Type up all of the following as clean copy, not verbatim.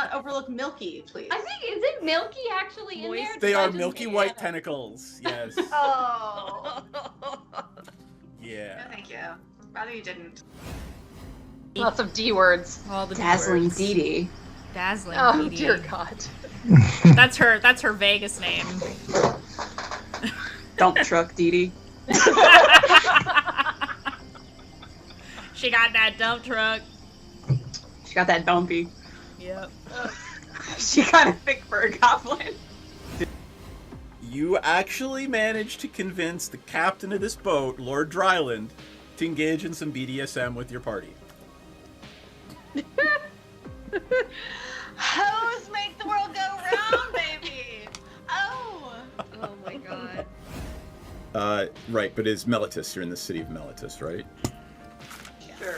not overlook Milky, please? I think, is it Milky actually in there? They are milky white tentacles, yes. Oh. Yeah. No, thank you. Rather you didn't. Lots of D words. All the Dazzling words. Dee Dee. Dazzling Oh, Dee dear Dee. God. That's her Vegas name. Dump truck Dee Dee. She got that dump truck. She got that dumpy. Yep. She got it thick for a goblin. You actually managed to convince the captain of this boat, Lord Dryland, to engage in some BDSM with your party. Hoes make the world go round, baby! Oh! Oh my god. Right, but is Melitus, you're in the city of Melitus, right? Sure.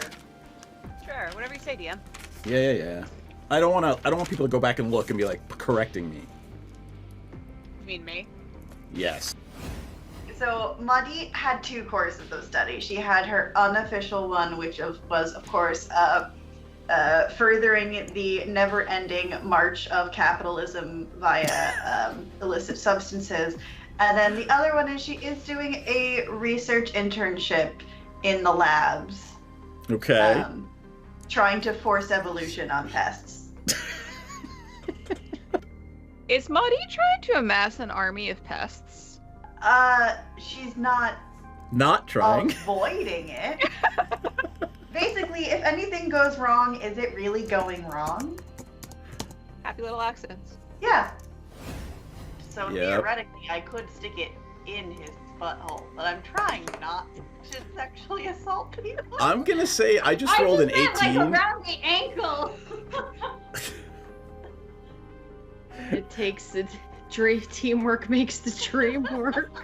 Sure, whatever you say, DM. Yeah. I don't want people to go back and look and be like correcting me. You mean me? Yes. So Muddy had 2 courses of study. She had her unofficial one, which was, of course, furthering the never-ending march of capitalism via illicit substances. And then the other one is she is doing a research internship in the labs. Okay. Trying to force evolution on pests. Is Maudie trying to amass an army of pests? She's not trying. avoiding it. Basically, if anything goes wrong, is it really going wrong? Happy little accidents. Yeah. So Yep. theoretically, I could stick it in his butthole, but I'm trying not to sexually assault people. I'm gonna say I just rolled an 18. Like around the ankle. It takes the teamwork makes the dream work.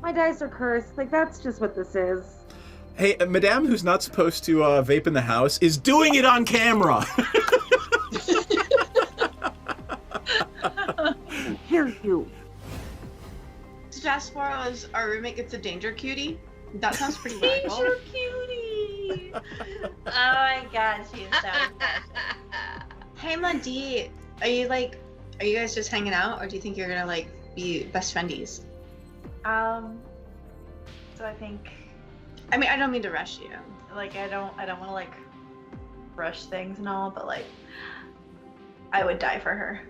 My dice are cursed. Like, that's just what this is. Hey, Madame, who's not supposed to vape in the house, is doing it on camera. Hear you. Jaspora is our roommate gets a danger cutie. That sounds pretty radical. Danger cutie. Oh my god, she's so Hey Muddy, are you guys just hanging out, or do you think you're gonna like be best friendies? So I think, I mean, I don't mean to rush you. like, I don't want to like rush things and all, but like, I would die for her.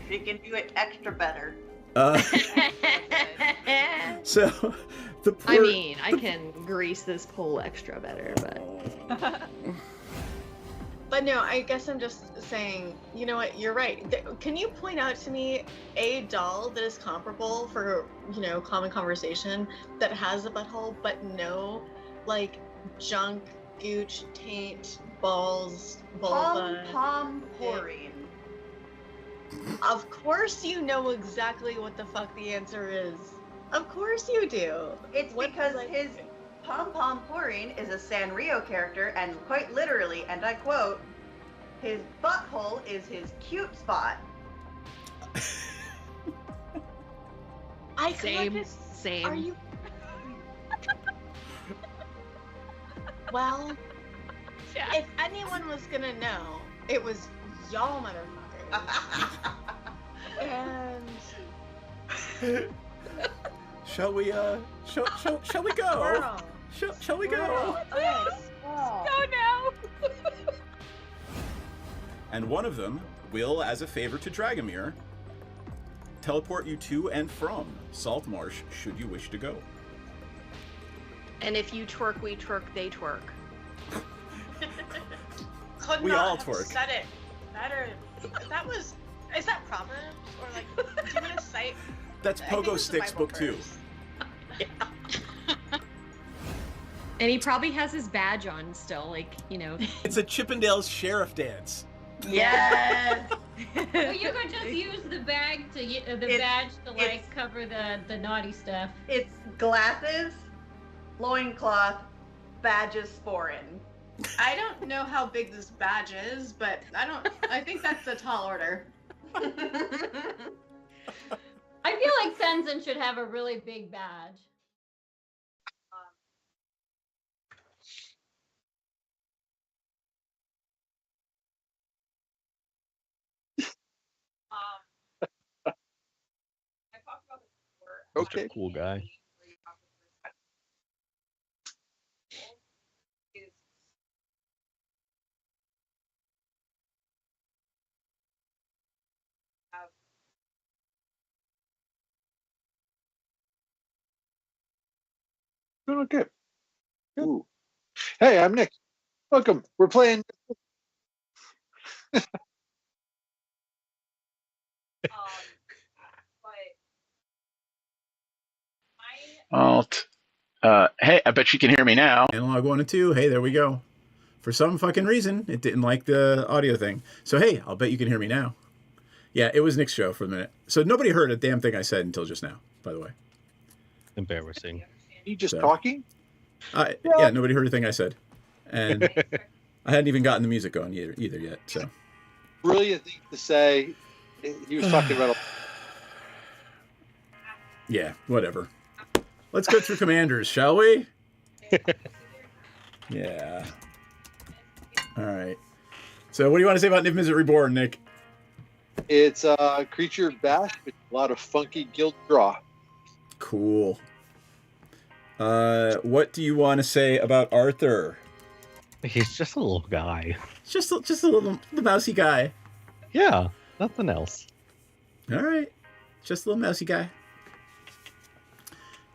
She can do it extra better. So, the poor... I mean, I can grease this pole extra better, but... But no, I guess I'm just saying, you know what, you're right. Can you point out to me a doll that is comparable for, common conversation that has a butthole, but no, like, junk, gooch, taint, balls, vulva? Pom porine. Of course you know exactly what the fuck the answer is. Of course you do. It's What because was I his thinking? Pom Porine is a Sanrio character, and quite literally, and I quote, his butthole is his cute spot. I feel like Same, it's... same. Are you... Well, if anyone was gonna know, it was y'all motherfuckers. And... Shall we go? Girl. Shall we go? Yes. Oh no! And one of them will, as a favor to Dragomir, teleport you to and from Saltmarsh, should you wish to go. And if you twerk, we twerk, they twerk. Could We not all have twerk. said it better. Is that Proverbs? Or like, do you want to cite? That's I think Pogo it's the Sticks Bible Book 2. verse. And he probably has his badge on still, like, It's a Chippendales sheriff dance. Yes. Well, you could just use the badge to like cover the naughty stuff. It's glasses, loincloth, badges, sporin. I don't know how big this badge is, but I think that's a tall order. I feel like Sensen should have a really big badge. Okay. Cool guy. Doing okay. Ooh. Hey, I'm Nick. Welcome. We're playing. Alt. Hey, I bet you can hear me now. Analog 1 and 2. Hey, there we go. For some fucking reason, it didn't like the audio thing. So, hey, I'll bet you can hear me now. Yeah, it was Nick's show for a minute. So nobody heard a damn thing I said until just now, by the way. Embarrassing. You just talking? Yeah, nobody heard a thing I said. And I hadn't even gotten the music going either yet, so. Brilliant thing to say. He was talking about Yeah, whatever. Let's go through commanders, shall we? Yeah. All right. So what do you want to say about Niv Mizzet Reborn, Nick? It's a creature bash with a lot of funky guild draw. Cool. What do you want to say about Arthur? He's just a little guy. Just a little mousy guy. Yeah, nothing else. All right. Just a little mousy guy.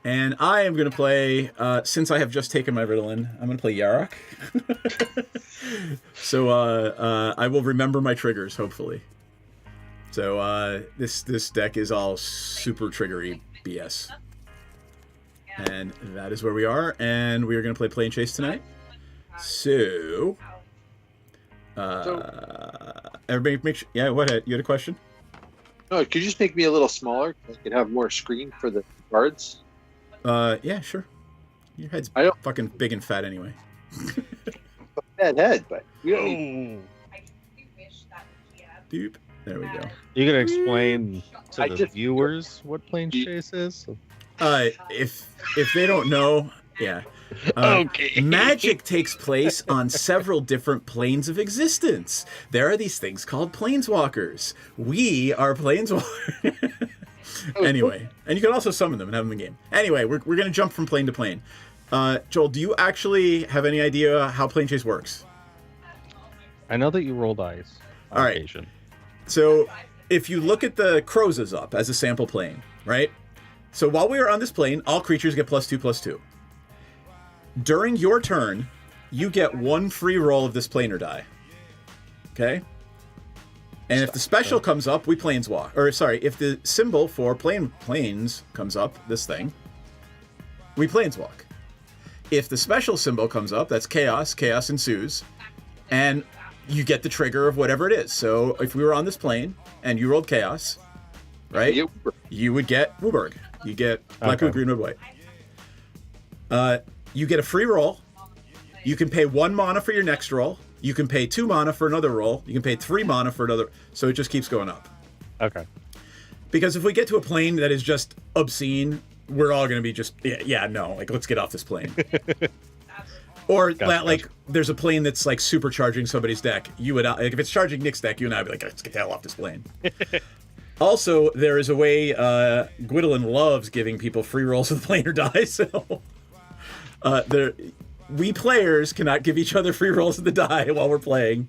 And I am going to play, since I have just taken my Ritalin, I'm going to play Yarok. So I will remember my triggers, hopefully. So this deck is all super triggery BS. And that is where we are. And we are going to play Planechase tonight. So everybody make sure. Yeah, what? You had a question? No, could you just make me a little smaller? I could have more screen for the cards. Yeah, sure. Your head's fucking big and fat anyway. Bad head, but you don't need... Doop. There we go. You can explain to the viewers what Planechase is? If they don't know, yeah. Okay. Magic takes place on several different planes of existence. There are these things called planeswalkers. We are planeswalkers. Anyway, and you can also summon them and have them in the game. Anyway, we're going to jump from plane to plane. Joel, do you actually have any idea how Planechase works? I know that you roll dice. All right. Occasion. So if you look at the Crozes up as a sample plane, right? So while we are on this plane, all creatures get +2/+2. During your turn, you get one free roll of this planar die. Okay? And if the special comes up, we planeswalk. Or sorry, if the symbol for planes comes up, this thing, we planeswalk. If the special symbol comes up, that's chaos. Chaos ensues. And you get the trigger of whatever it is. So if we were on this plane and you rolled chaos, right? You would get Wooburg. You get Blackwood, Greenwood, White. You get a free roll. You can pay 1 mana for your next roll. You can pay 2 mana for another roll. You can pay 3 mana for another. So it just keeps going up. Okay. Because if we get to a plane that is just obscene, we're all going to be just, no, like, let's get off this plane. Or, like, there's a plane that's, like, supercharging somebody's deck. You would, like, if it's charging Nick's deck, you and I would be like, let's get the hell off this plane. Also, there is a way Gwydolyn loves giving people free rolls with planar die, so we players cannot give each other free rolls of the die while we're playing.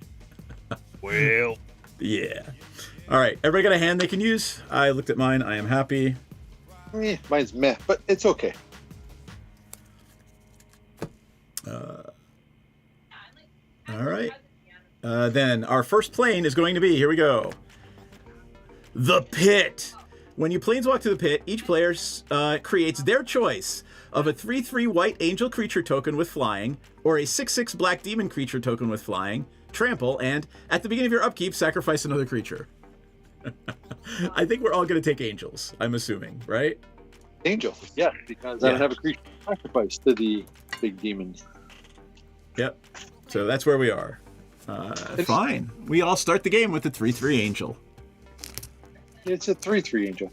Well. Yeah. All right, everybody got a hand they can use? I looked at mine. I am happy. Mine's meh, but it's okay. All right. Then our first plane is going to be, here we go, the Pit. When you planeswalk to the Pit, each player creates their choice of a 3/3 white angel creature token with flying, or a 6/6 black demon creature token with flying, trample, and at the beginning of your upkeep, sacrifice another creature. I think we're all going to take angels, I'm assuming, right? Angels, yeah, because I don't have a creature to sacrifice to the big demons. Yep. So that's where we are. Fine. We all start the game with the 3/3 angel. It's a 3/3 angel.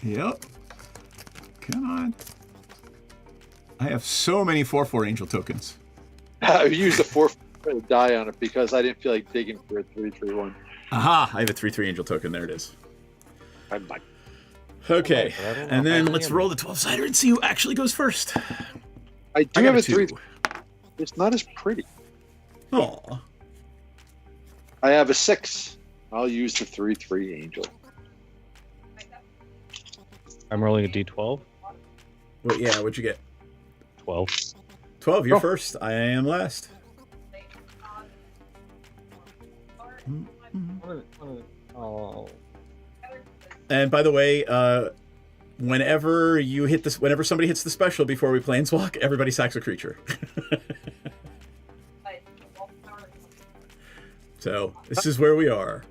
Yep. Come on. I have so many 4/4 angel tokens. I used a 4 die on it because I didn't feel like digging for a 3/3 one. Aha! I have a 3/3 angel token. There it is. I'm like, Okay, but I don't know and if I then have let's any. roll the 12-sider and see who actually goes first. I do got have a a 3. 2. It's not as pretty. Aw. I have a 6. I'll use the 3/3 angel. I'm rolling a d12. What? Yeah, what'd you get? 12. 12, you're Oh. first. I am last. Oh. And by the way, whenever you hit this, whenever somebody hits the special before we planeswalk, everybody sacks a creature. So this is where we are.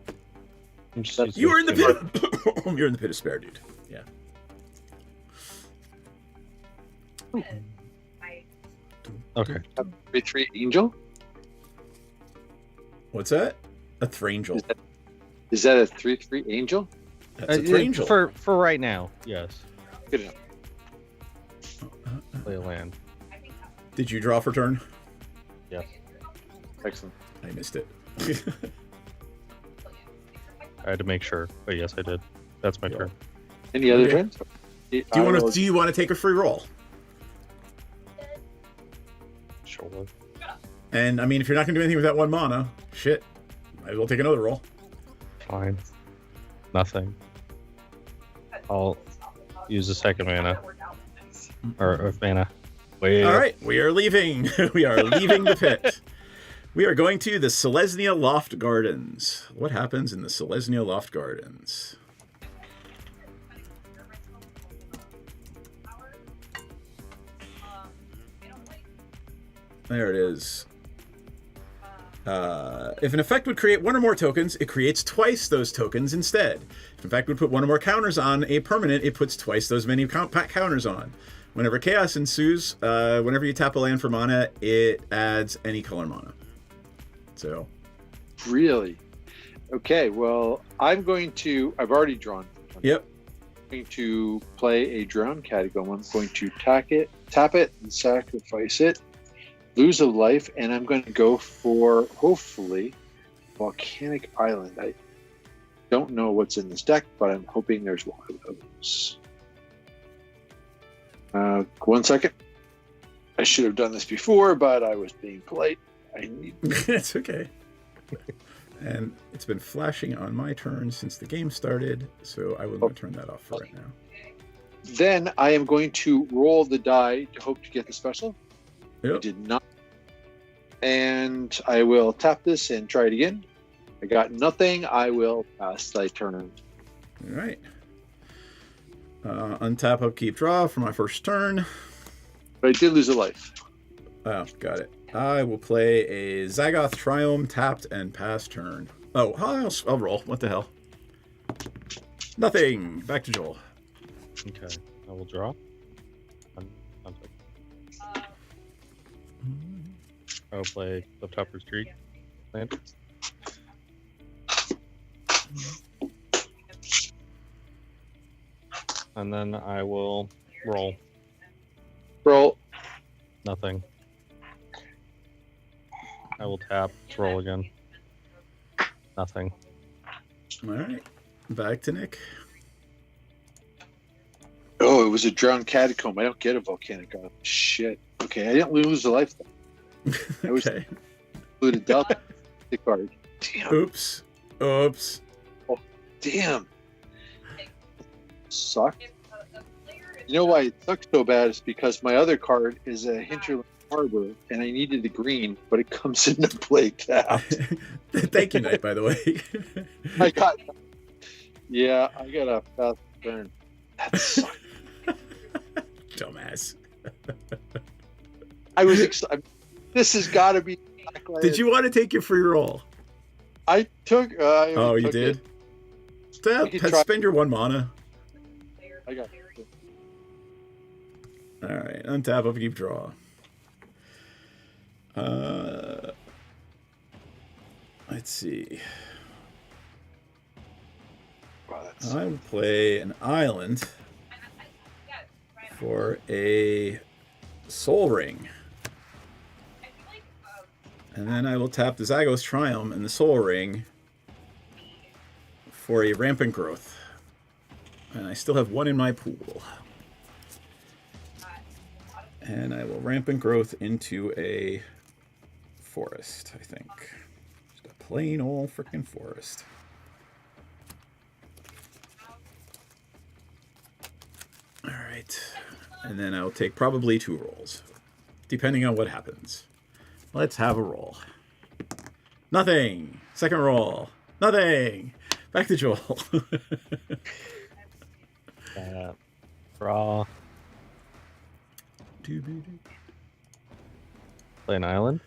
I'm just You were in the using pit. You're in the pit of despair, dude. Yeah. Okay. 3/3 angel. What's that? A Thrangel. Is that a 3/3 angel? That's a Thrangel. For right now, yes. Good enough. Play a land. Did you draw for turn? Yes. Excellent. I missed it. I had to make sure, but yes, I did. That's my turn. Any other Okay. turns? Do you want to take a free roll? Sure. And I mean, if you're not going to do anything with that 1 mana, shit, might as well take another roll. Fine. Nothing. I'll use the second mana. Or mana. Wait. All right, we are leaving. We are leaving the pit. We are going to the Selesnya Loft Gardens. What happens in the Selesnya Loft Gardens? There it is. If an effect would create 1 or more tokens, it creates twice those tokens instead. If an effect would put 1 or more counters on a permanent, it puts twice those many counters on. Whenever chaos ensues, whenever you tap a land for mana, it adds any color mana. So. Really? Okay, well, I've already drawn. Yep. I'm going to play a Drowned Catacomb. I'm going to tap it, and sacrifice it. Lose a life, and I'm going to go for, hopefully, Volcanic Island. I don't know what's in this deck, but I'm hoping there's one of those. 1 second. I should have done this before, but I was being polite. It's okay. And it's been flashing on my turn since the game started, so I will not turn that off for right now. Then I am going to roll the die to hope to get the special. Yep. I did not. And I will tap this and try it again. I got nothing. I will pass thy turn. All right. Untap, upkeep, draw for my first turn. But I did lose a life. Oh, got it. I will play a Zagoth Triome, tapped and pass turn. Oh, I'll roll. What the hell? Nothing. Back to Joel. Okay. I will draw. I will play Clifftop Retreat. Land. And then I will roll. Roll. Nothing. I will tap. Roll again. Nothing. All right. Back to Nick. Oh, it was a Drowned Catacomb. I don't get a Volcanic Island. Shit. Okay, I didn't lose a life then. I was Okay. included Delta the card. Damn. Oops. Oops. Oh, damn. Suck. You know why it sucks so bad is because my other card is a Hinterland Harbor, and I needed the green, but it comes into play tapped. Thank you, Knight, by the way. I got a fast turn. That sucks. Dumbass. I was excited. This has got to be. Did you want to take your free roll? I took. Oh, you did? Spend your 1 mana. I got it. All right, untap, upkeep, draw. Let's see. I will play an island for a Soul Ring. And then I will tap the Zagoth Triumph and the Soul Ring for a Rampant Growth. And I still have 1 in my pool. And I will rampant growth into a forest, I think. Just a plain old freaking forest. Alright. And then I'll take probably 2 rolls, depending on what happens. Let's have a roll. Nothing! Second roll. Nothing! Back to Joel. Draw. Play an island?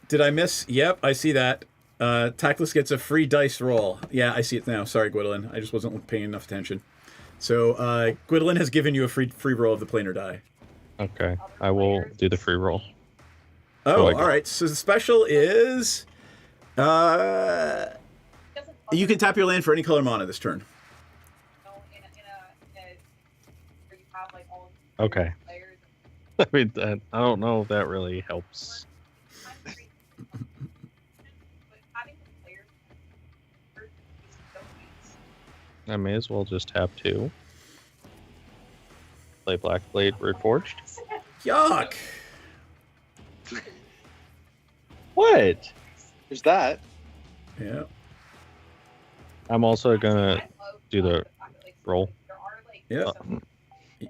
Did I miss? Yep, I see that. Tactless gets a free dice roll. Yeah, I see it now. Sorry, Gwendolyn. I just wasn't paying enough attention. So, Gwendolyn has given you a free roll of the planar die. Okay, I will do the free roll. Oh, all right. So the special is... you can tap your land for any color mana this turn. Okay. I mean, I don't know if that really helps. I may as well just tap 2. Play Blackblade Reforged. Yuck! What? There's that. Yeah. I'm also gonna do the roll. Yeah.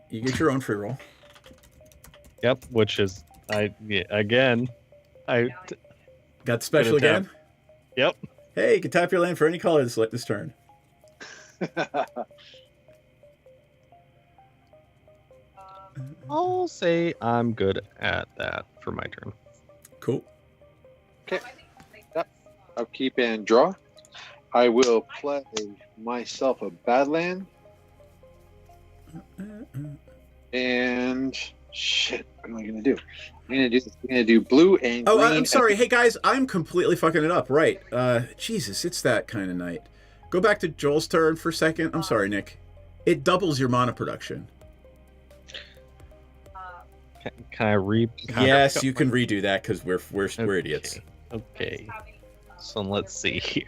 You get your own free roll. Yep, which is I got the special again. Yep. Hey, you can tap your land for any color this turn. I'll say I'm good at that for my turn. Cool. Okay. Yep. I'll keep and draw. I will play myself a Badland. And shit, what am I gonna do? I'm gonna do blue and green. I'm sorry. Hey guys, I'm completely fucking it up. Right. Jesus, it's that kind of night. Go back to Joel's turn for a second. I'm sorry, Nick. It doubles your mana production. Can I Yes, you can redo that because we're idiots. Okay. So let's see here.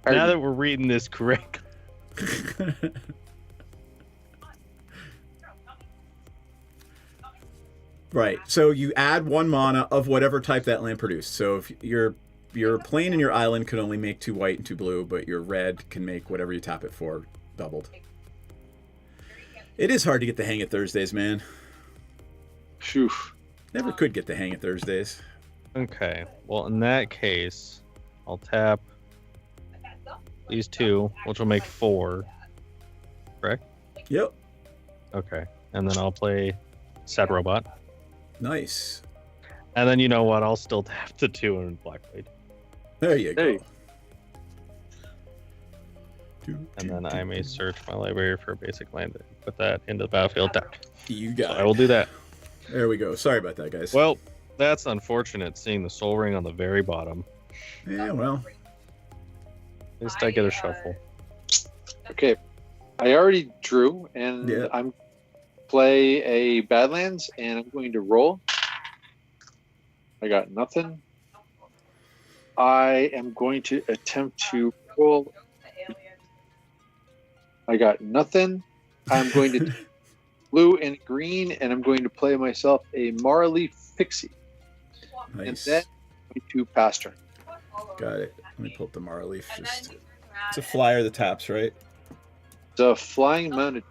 Now that we're reading this correctly. Right. So you add 1 mana of whatever type that land produced. So if your plane and your island can only make 2 white and 2 blue, but your red can make whatever you tap it for doubled. It is hard to get the hang of Thursdays, man. Phew. Never could get the hang of Thursdays. Okay. Well, in that case, I'll tap these 2, which will make 4. Correct? Yep. Okay. And then I'll play Sad Robot. Nice. And then you know what? I'll still tap the 2 in Blackblade. There you go. And then I may search my library for a basic land and put that into the battlefield tapped. You got it. I will do that. There we go. Sorry about that, guys. Well, that's unfortunate seeing the Soul Ring on the very bottom. Yeah, well. At least I get a shuffle. Okay. I already drew, and I'm play a Badlands, and I'm going to roll. I got nothing. I am going to attempt to roll. I got nothing. I'm going to blue and green, and I'm going to play myself a Marley Pixie. Nice. And then I'm going to pass turn. Got it. Let me pull up the Marley. It's a flyer that taps, right? It's a flying mounted.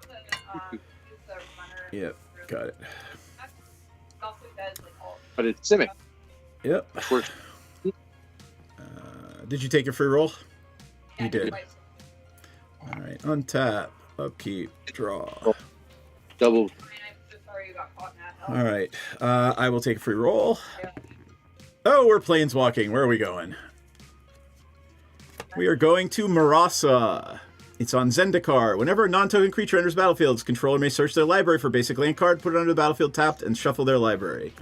Yep, got it. But it's Simic. Yep. Did you take your free roll? You did. All right, untap, upkeep, draw. Double. All right, I will take a free roll. Oh, we're planeswalking. Where are we going? We are going to Marasa. It's on Zendikar. Whenever a non-token creature enters battlefield, its controller may search their library for a basic land card, put it under the battlefield tapped, and shuffle their library.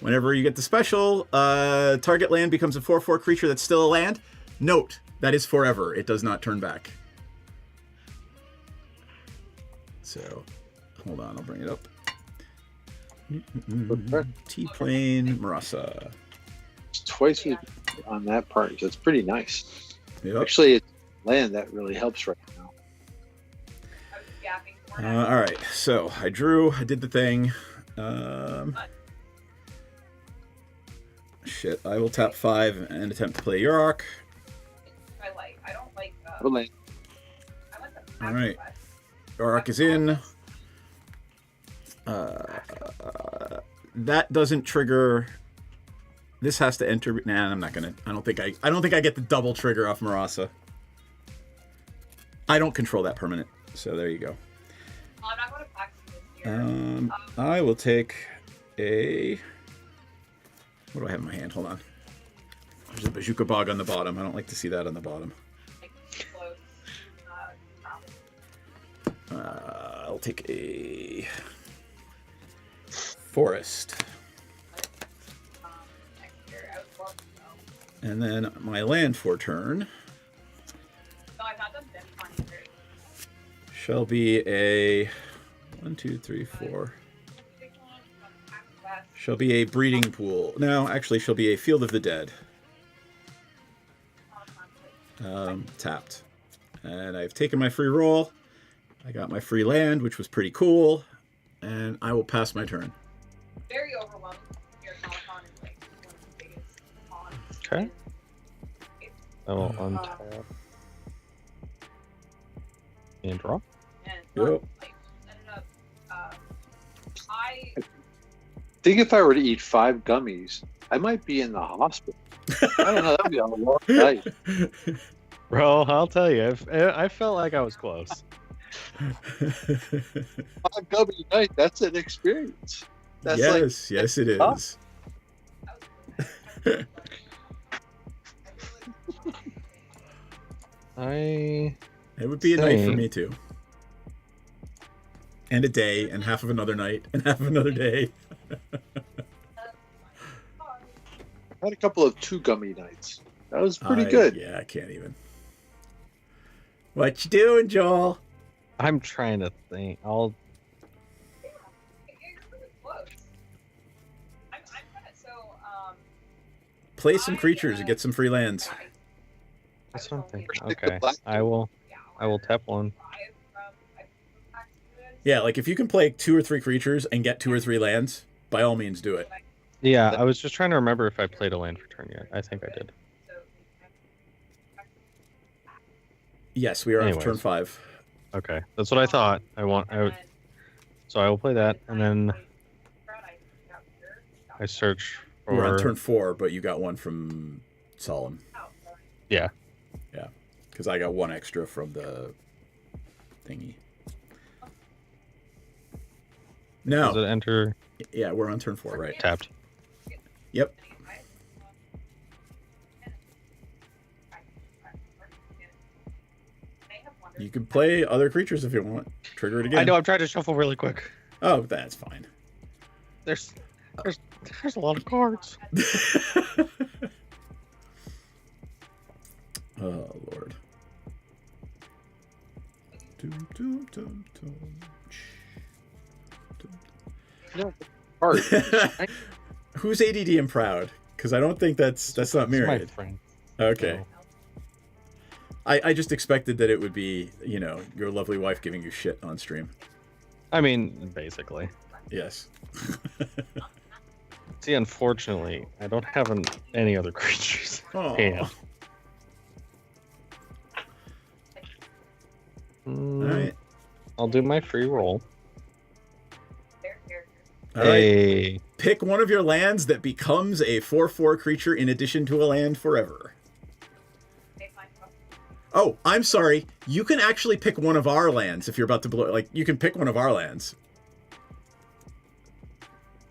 Whenever you get the special, target land becomes a 4/4 creature that's still a land. Note, that is forever. It does not turn back. So, hold on, I'll bring it up. T-Plane, Marasa. It's twice on that part, so it's pretty nice. Yep. Actually, it's land that really helps right now. All right, so I did the thing. Shit, I will tap 5 and attempt to play Yorick. All right, Yorick is in. That doesn't trigger. This has to enter. Nah, I'm not gonna. I don't think I get the double trigger off Marasa. I don't control that permanent, so there you go. I will take a. What do I have in my hand? Hold on. There's a Bazooka Bog on the bottom. I don't like to see that on the bottom. I'll take a Forest. And then my land for turn shall be a 1, 2, 3, 4. Shall be a breeding pool. No, actually, shall be a Field of the Dead. Tapped. And I've taken my free roll. I got my free land, which was pretty cool. And I will pass my turn. Very overwhelming. Okay. I will untap and draw. Yep. I think if I were to eat 5 gummies, I might be in the hospital. I don't know. That'd be a long night. Bro, I'll tell you, I felt like I was close. 5 gummy night. That's an experience. That's yes, it is. It would be a night for me too. And a day, and half of another night, and half of another day. I had a couple of 2 gummy nights. That was pretty good. Yeah, I can't even. What you doing, Joel? I'm trying to think. Play some creatures and get some free lands. That's what I'm thinking. Okay, I will tap 1. Yeah, like if you can play 2 or 3 creatures and get 2 or 3 lands, by all means do it. Yeah, I was just trying to remember if I played a land for turn yet. I think I did. Yes, we are on turn 5. Okay, that's what I thought. So I will play that, and then I search for. We're on turn 4, but you got 1 from Solemn. Yeah. Yeah, because I got 1 extra from the thingy. No. Does it enter? Yeah, we're on turn 4, right? Tapped. Yep. You can play other creatures if you want. Trigger it again. I know. I'm trying to shuffle really quick. Oh, that's fine. There's a lot of cards. Oh Lord. Who's ADD and proud? Because I don't think that's not Myriad. My friend. Okay. No. I just expected that it would be, your lovely wife giving you shit on stream. I mean, basically. Yes. See, unfortunately, I don't have any other creatures. Oh. Alright. I'll do my free roll. All right. Pick one of your lands that becomes a 4/4 creature in addition to a land forever. Oh, I'm sorry. You can actually pick one of our lands if you're about to blow. Like, you can pick one of our lands.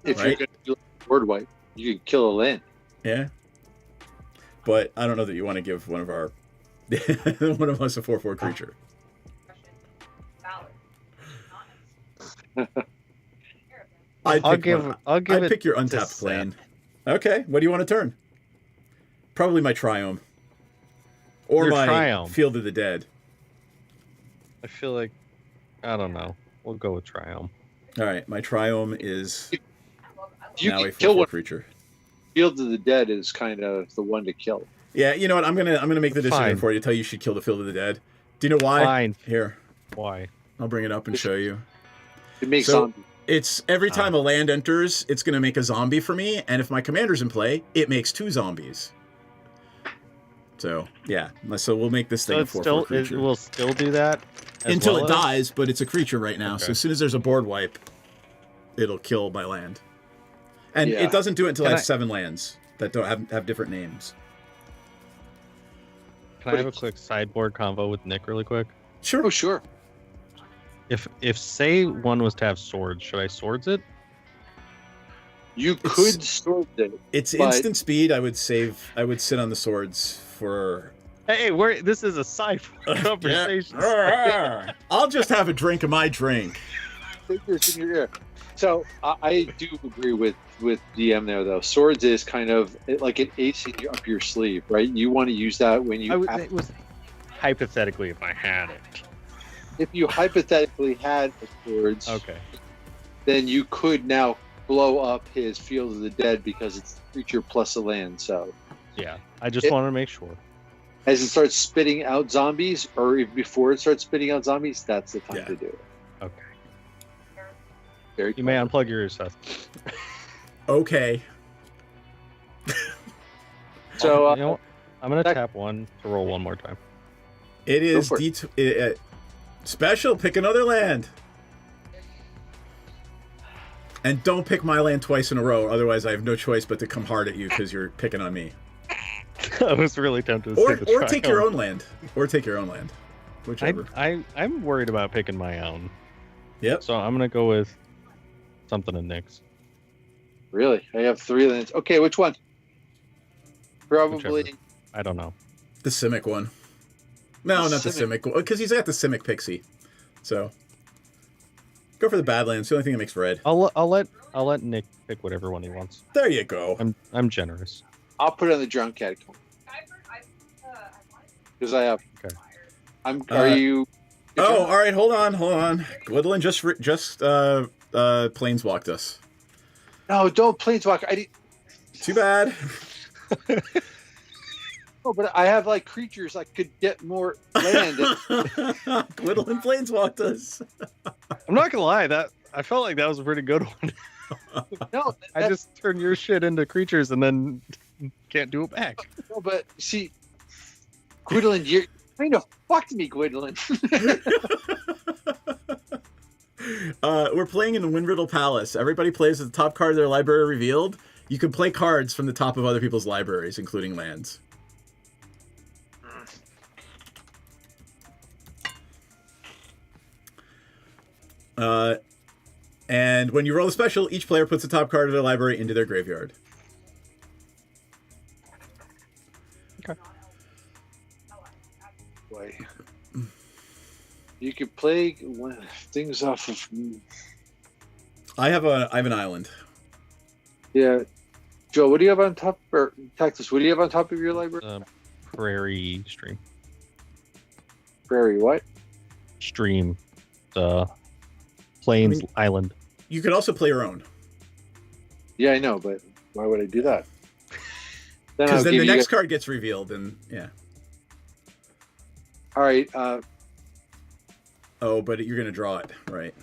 If you're going to do a board wipe, you can kill a land. Yeah. But I don't know that you want to give one of our one of us a 4/4 creature. I'll pick your untapped plane. Okay, what do you want to turn? Probably my Triome. Or my Triome. Field of the Dead. I feel like, I don't know. We'll go with Triome. All right, my Triome is now a 4/4 creature. Field of the Dead is kind of the one to kill. Yeah, you know what? I'm gonna make the decision for you. Tell you should kill the Field of the Dead. Do you know why? Fine. Here. Why? I'll bring it up and show you. It makes So zombies. it's every time a land enters, it's going to make a zombie for me, and if my commander's in play, it makes 2 zombies. So yeah, so we'll make this thing a 4/4 creature. It will still do that until it dies, but it's a creature right now. Okay. So as soon as there's a board wipe, it'll kill my land. And Yeah. it doesn't do it until I Can have 7 lands that don't have different names. Can I have a quick sideboard convo with Nick really quick? Sure. Oh, sure. If say one was to have swords, should I swords it? You could sword it. It's but- instant speed. I would sit on the swords for. Hey, this is a sideboard conversation. I'll just have a drink of my drink. Fingers in your ear. So I do agree with DM there, though. Swords is kind of like an ace up your sleeve, right? You want to use that when you. It was hypothetically if I had it. If you hypothetically had the swords, Okay. then you could now blow up his Field of the Dead because it's a creature plus a land. So Yeah, I just wanted to make sure. as it starts spitting out zombies, or even before it starts spitting out zombies, that's the time to do it. Okay. Very You may unplug yours, Seth. Okay. So you know what? I'm gonna tap 1 to roll 1 more time. It is for it. special. Pick another land. And don't pick my land twice in a row, otherwise I have no choice but to come hard at you because you're picking on me. I was really tempted to Or say the take trial. your own land. Or take your own land. Whichever. I'm worried about picking my own. Yep. So I'm gonna go with something in Nick's. Really, I have 3 lands. Okay, which one? Probably. Whichever. I don't know. The Simic one. No, not the Simic one. Because he's got the Simic Pixie. So go for the Badlands. The only thing that makes red. I'll let Nick pick whatever one he wants. There you go. I'm generous. I'll put it on the Drowned Catacomb. Because I have. Okay. Are you? Oh, all right. Hold on. Gwydlyn just planeswalked us. No, don't planeswalk. I didn't. Too bad. No, but I have like creatures I could get more land. Gwydlyn planeswalked us. I'm not gonna lie, I felt like that was a pretty good one. No, I just turn your shit into creatures and then can't do it back. No, but see, Gwydlyn, you're kind of fucked me, Gwydlyn. We're playing in the Windriddle Palace. Everybody plays with the top card of their library revealed. You can play cards from the top of other people's libraries, including lands. And when you roll a special, each player puts the top card of their library into their graveyard. Okay. Boy. You could play things off of. I have an island. Yeah, Joe. What do you have on top? Or Texas? What do you have on top of your library? Prairie Stream. Prairie. What? Stream. The Plains Island. You could also play your own. Yeah, I know, but why would I do that? Because then the next card gets revealed, and yeah. All right. Oh, but you're gonna draw it, right?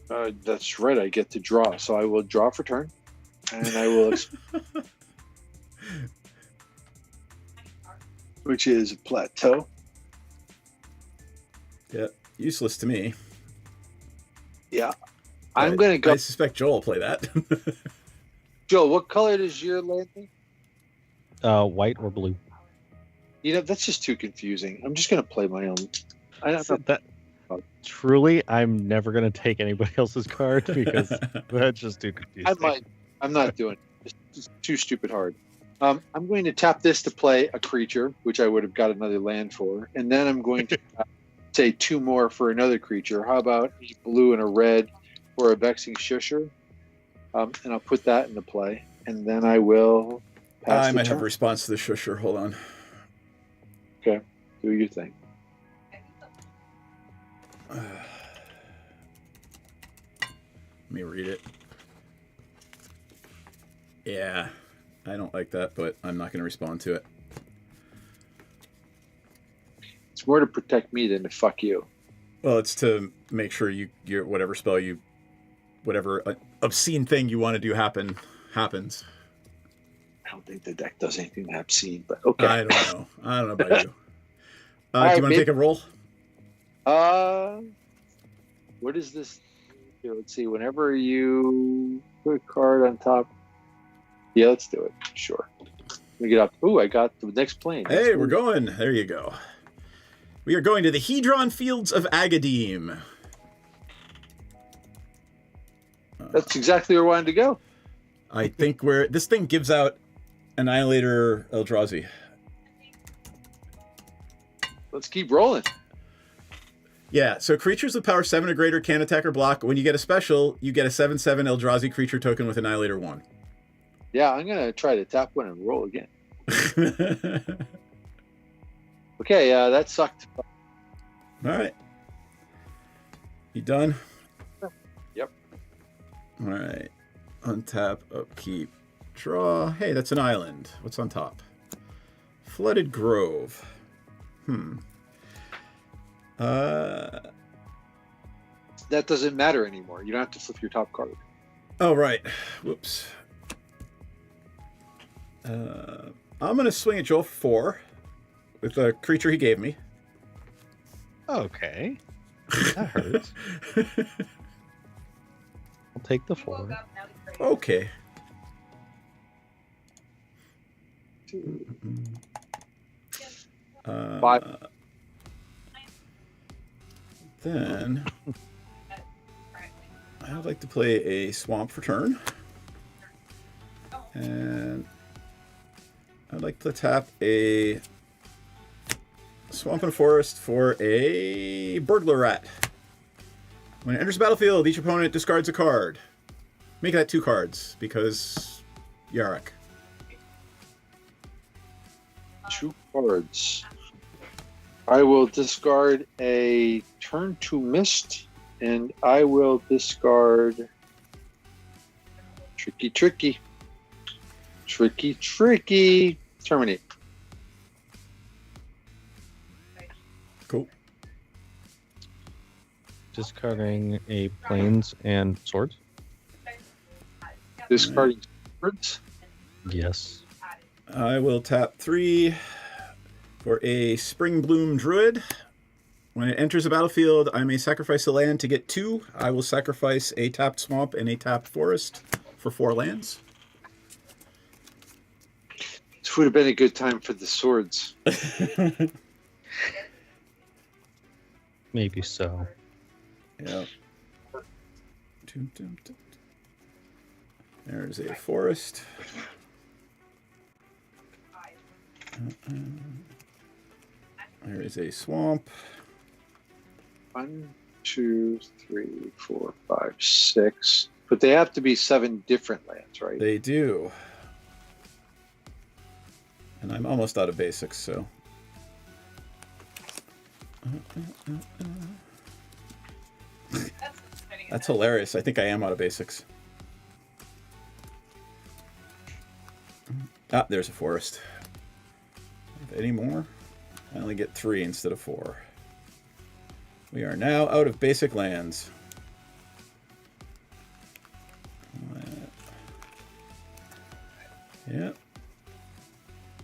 That's right. I get to draw, so I will draw for turn, and I will. Which is a plateau. Yeah, useless to me. Yeah, I'm gonna go. I suspect Joel will play that. Joe, what color is your land? White or blue? You know, that's just too confusing. I'm just gonna play my own. I don't know. That truly, I'm never gonna take anybody else's card because that's just too confusing. I'm not doing it. It's too stupid hard. I'm going to tap this to play a creature, which I would have got another land for, and then I'm going to say 2 more for another creature. How about a blue and a red for a Vexing Shusher? And I'll put that into play, and then I will pass I the might turn. have a response to the shusher. Hold on. Okay, do your thing. Let me read it. Yeah, I don't like that, but I'm not going to respond to it. It's more to protect me than to fuck you. Well, it's to make sure your whatever obscene thing you want to do happens. I don't think the deck does anything obscene, but okay. I don't know. I don't know about you. Do right, you want to take a roll? What is this? Here, let's see. Whenever you put a card on top. Yeah, let's do it. Sure. Let me get up. Ooh, I got the next plane. Hey, we're going. There you go. We are going to the Hedron Fields of Agadeem. That's exactly where I wanted to go. I think this thing gives out Annihilator Eldrazi. Let's keep rolling. Yeah, so creatures with power 7 or greater can attack or block. When you get a special, you get a 7/7 Eldrazi creature token with Annihilator 1. Yeah, I'm going to try to tap one and roll again. Okay, that sucked. All right. You done? Yep. All right. Untap, upkeep, draw. Hey, that's an island. What's on top? Flooded Grove. That doesn't matter anymore. You don't have to flip your top card. Oh, right. Whoops. I'm going to swing at Joel for 4 with a creature he gave me. Okay. That hurts. I'll take the 4. Okay. Five. Then I would like to play a swamp for turn. And I'd like to tap a swamp and forest for a burglar rat. When it enters the battlefield, each opponent discards a card. Make that 2 cards, because Yarok. 2 cards. I will discard a turn 2 mist, and I will discard tricky. Terminate. Cool. Discarding a planes and swords. Discarding swords. Yes. I will tap 3 for a Spring Bloom Druid. When it enters the battlefield, I may sacrifice a land to get 2. I will sacrifice a tapped swamp and a tapped forest for 4 lands. This would have been a good time for the swords. Maybe so. Yeah. There's a forest. There is a swamp. 1, 2, 3, 4, 5, 6. But they have to be 7 different lands, right? They do. And I'm almost out of basics, so. That's hilarious. I think I am out of basics. Ah, there's a forest. Any more? I only get 3 instead of 4. We are now out of basic lands. Yep.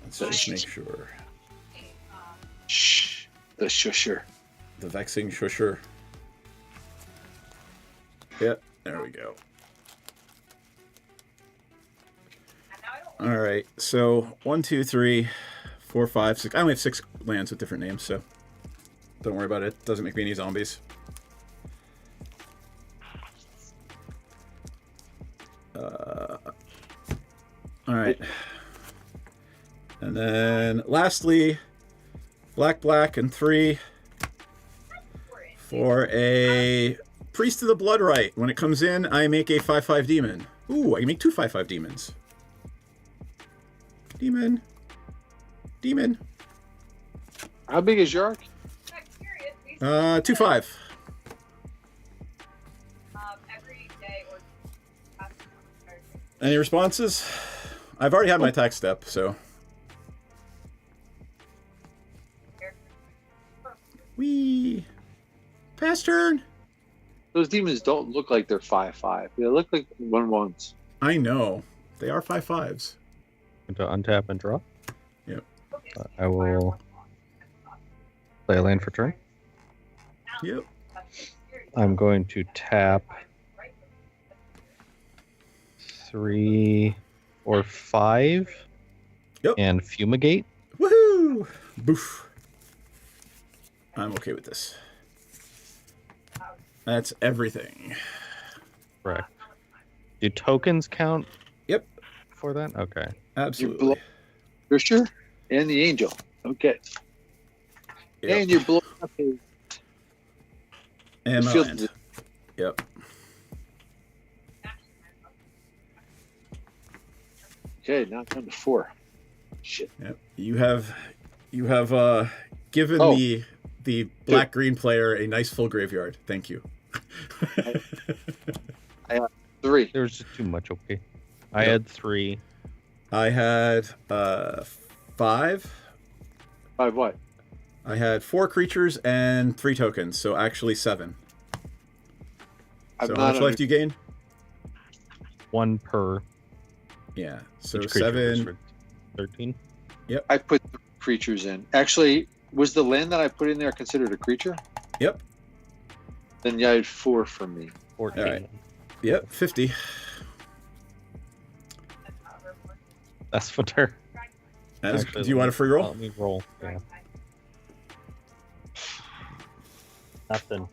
Let's just make sure. Shh. The shusher. The vexing shusher. Yep, there we go. All right, so 1, 2, 3, 4, 5, 6. I only have 6 lands with different names, so don't worry about it. Doesn't make me any zombies. All right. And then lastly, black, and 3 for a Priest of the Bloodright. When it comes in, I make a 5/5 demon. Ooh, I can make 2 5/5 demons. Demon. How big is your arc? 2/5. Any responses? I've already had my attack step, so. Wee. Pass turn. Those demons don't look like they're 5/5. They look like 1/1s. I know. They are 5/5s. To untap and draw. Yep. I will play a land for turn. Yep. I'm going to tap 3 or 5 and fumigate. Woohoo! Boof. I'm okay with this. That's everything. Correct. Do tokens count? Yep. For that? Okay. Absolutely. Fisher and the Angel. Okay. Yep. And you're blowing up his... And my field. land. Yep. Okay, now down to 4. Shit. Yep. You have given Oh. the black-green player a nice full graveyard. Thank you. I have 3. There was just too much, okay. I had 3. I had 5. 5 what? I had 4 creatures and 3 tokens, so actually 7. I'm So not how much under- life do you gain? 1 per. Yeah, so Each creature goes 7. for 13. Yep. I put 3 creatures in. Actually, was the land that I put in there considered a creature? Yep. Then yeah, I had 4 from me. 14. All right. Yep, 50. That's what they're. Do you want a free roll? Let me roll. Yeah. Nothing.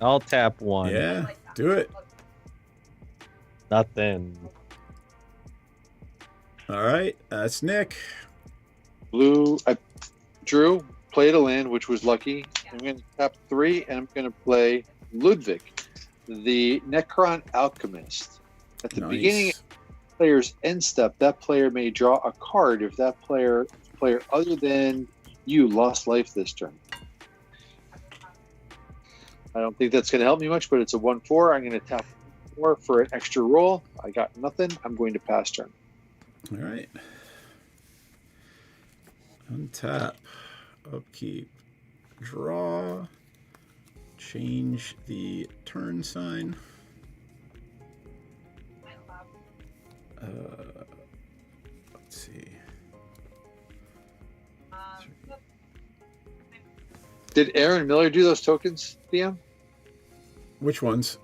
I'll tap 1. Yeah, do it. Nothing. All right, that's Nick. Blue. I drew, played a land, which was lucky. I'm going to tap 3, and I'm going to play Ludwig, the Necron Alchemist. At the beginning of the player's end step, that player may draw a card if that player other than you lost life this turn. I don't think that's going to help me much, but it's a 1/4. I'm going to tap 4 for an extra roll. I got nothing. I'm going to pass turn. All right. Untap, upkeep, draw, change the turn sign. Let's see. Did Aaron Miller do those tokens, DM? Which ones?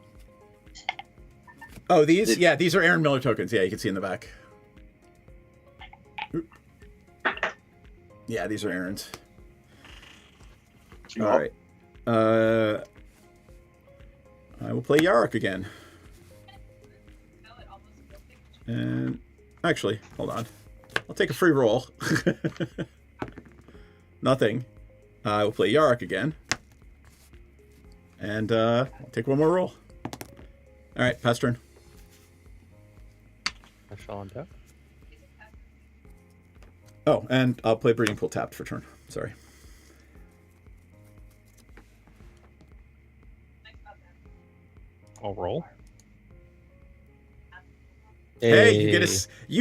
Oh, these? Yeah, these are Aaron Miller tokens. Yeah, you can see in the back. Oop. Yeah, these are Aaron's. All right. I will play Yarok again. And actually, hold on. I'll take a free roll. Nothing. I will play Yarok again. And I'll take one more roll. All right, pass turn. I shall untap. Oh, and I'll play Breeding Pool tapped for turn. Sorry. I'll roll. Hey, you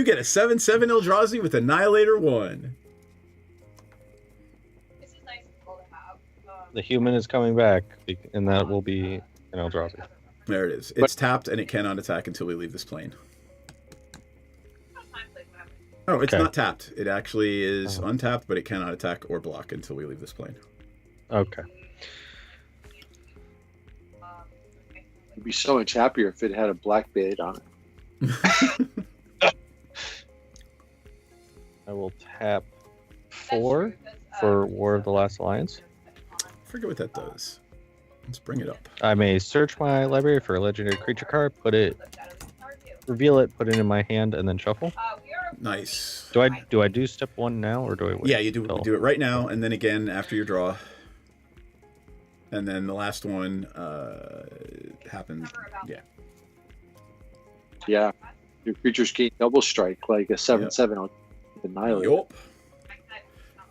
get a 7/7 Eldrazi with Annihilator 1. The human is coming back, and that will be an Eldrazi. There it is. It's tapped and it cannot attack until we leave this plane. Oh, it's not tapped. It actually is untapped, but it cannot attack or block until we leave this plane. Okay. I'd be so much happier if it had a black bait on it. I will tap 4 for War of the Last Alliance. I forget what that does. Let's bring it up. I may search my library for a legendary creature card, reveal it, put it in my hand, and then shuffle. Nice. Do I do step 1 now, or do I wait? Yeah, you do it right now, and then again after your draw. And then the last one happened. Yeah. Yeah. Your creatures gain double strike, like a 7/7 on Annihilator. Yup.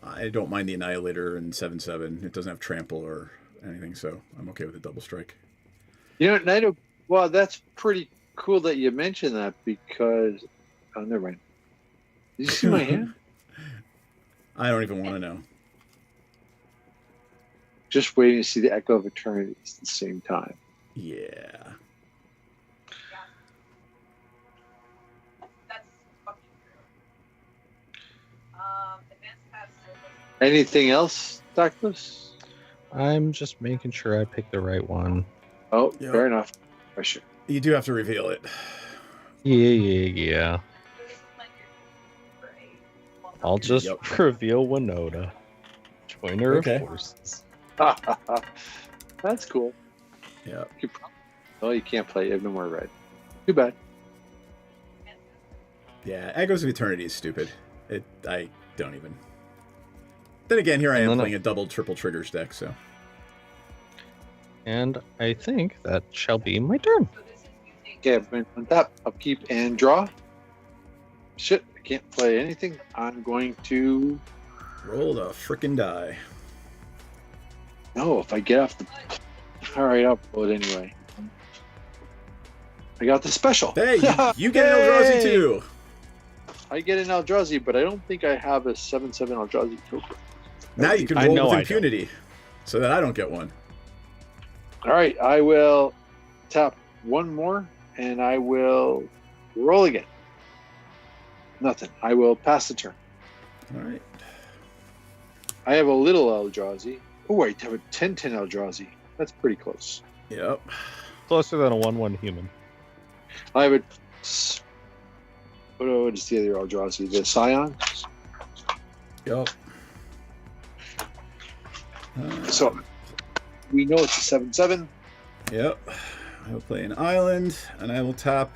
I don't mind the Annihilator in 7/7. It doesn't have trample or anything, so I'm okay with the double strike. You know, well, that's pretty cool that you mentioned that because... Oh, never mind. Did you see my hand? I don't even want to know. Just waiting to see the Echo of Eternity at the same time. Yeah. Anything else, Douglas? I'm just making sure I pick the right one. Oh, Yep. fair enough. Question. You do have to reveal it. Yeah. I'll just reveal Winota. Joiner Okay. of Forces. That's cool. Yeah. Oh, you can't play. You have no more red. Too bad. Yeah, Echoes of Eternity is stupid. I don't even. Then again, here I am playing a double, triple triggers deck, so. And I think that shall be my turn. Okay, I'm going to tap, upkeep, and draw. Shit, I can't play anything. I'm going to roll the frickin' die. No, if I get off the. Alright, I'll roll it anyway. I got the special. Hey, you get an Eldrazi too. I get an Eldrazi, but I don't think I have a 7/7 Eldrazi token. Now you can roll with impunity, so that I don't get one. Alright, I will tap one more, and I will roll again. Nothing. I will pass the turn. Alright. I have a little Eldrazi. Oh, I have a 10/10 Eldrazi. That's pretty close. Yep. Closer than a 1/1 human. I have a. What is the other Eldrazi? The Scion? Yep. So, we know it's a 7/7. Yep. I will play an island, and I will tap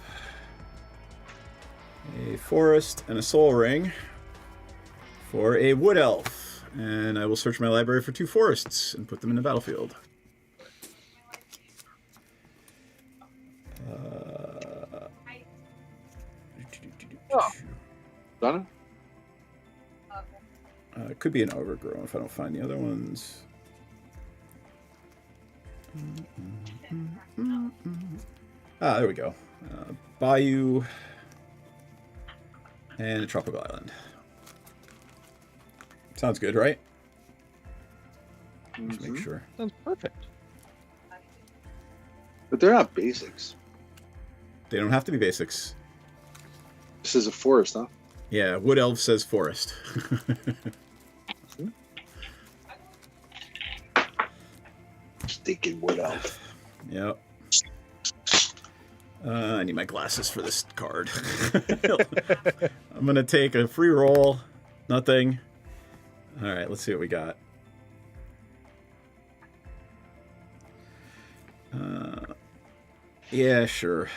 a forest and a soul ring for a wood elf. And I will search my library for 2 forests and put them in the battlefield. Donna? It could be an overgrown if I don't find the other ones. There we go. Bayou and a tropical island. Sounds good, right? Just make sure. Sounds perfect. But they're not basics. They don't have to be basics. This is a forest, huh? Yeah, Wood Elf says forest. Stinking Wood Elf. Yep. I need my glasses for this card. I'm going to take a free roll. Nothing. All right, let's see what we got. Yeah, sure.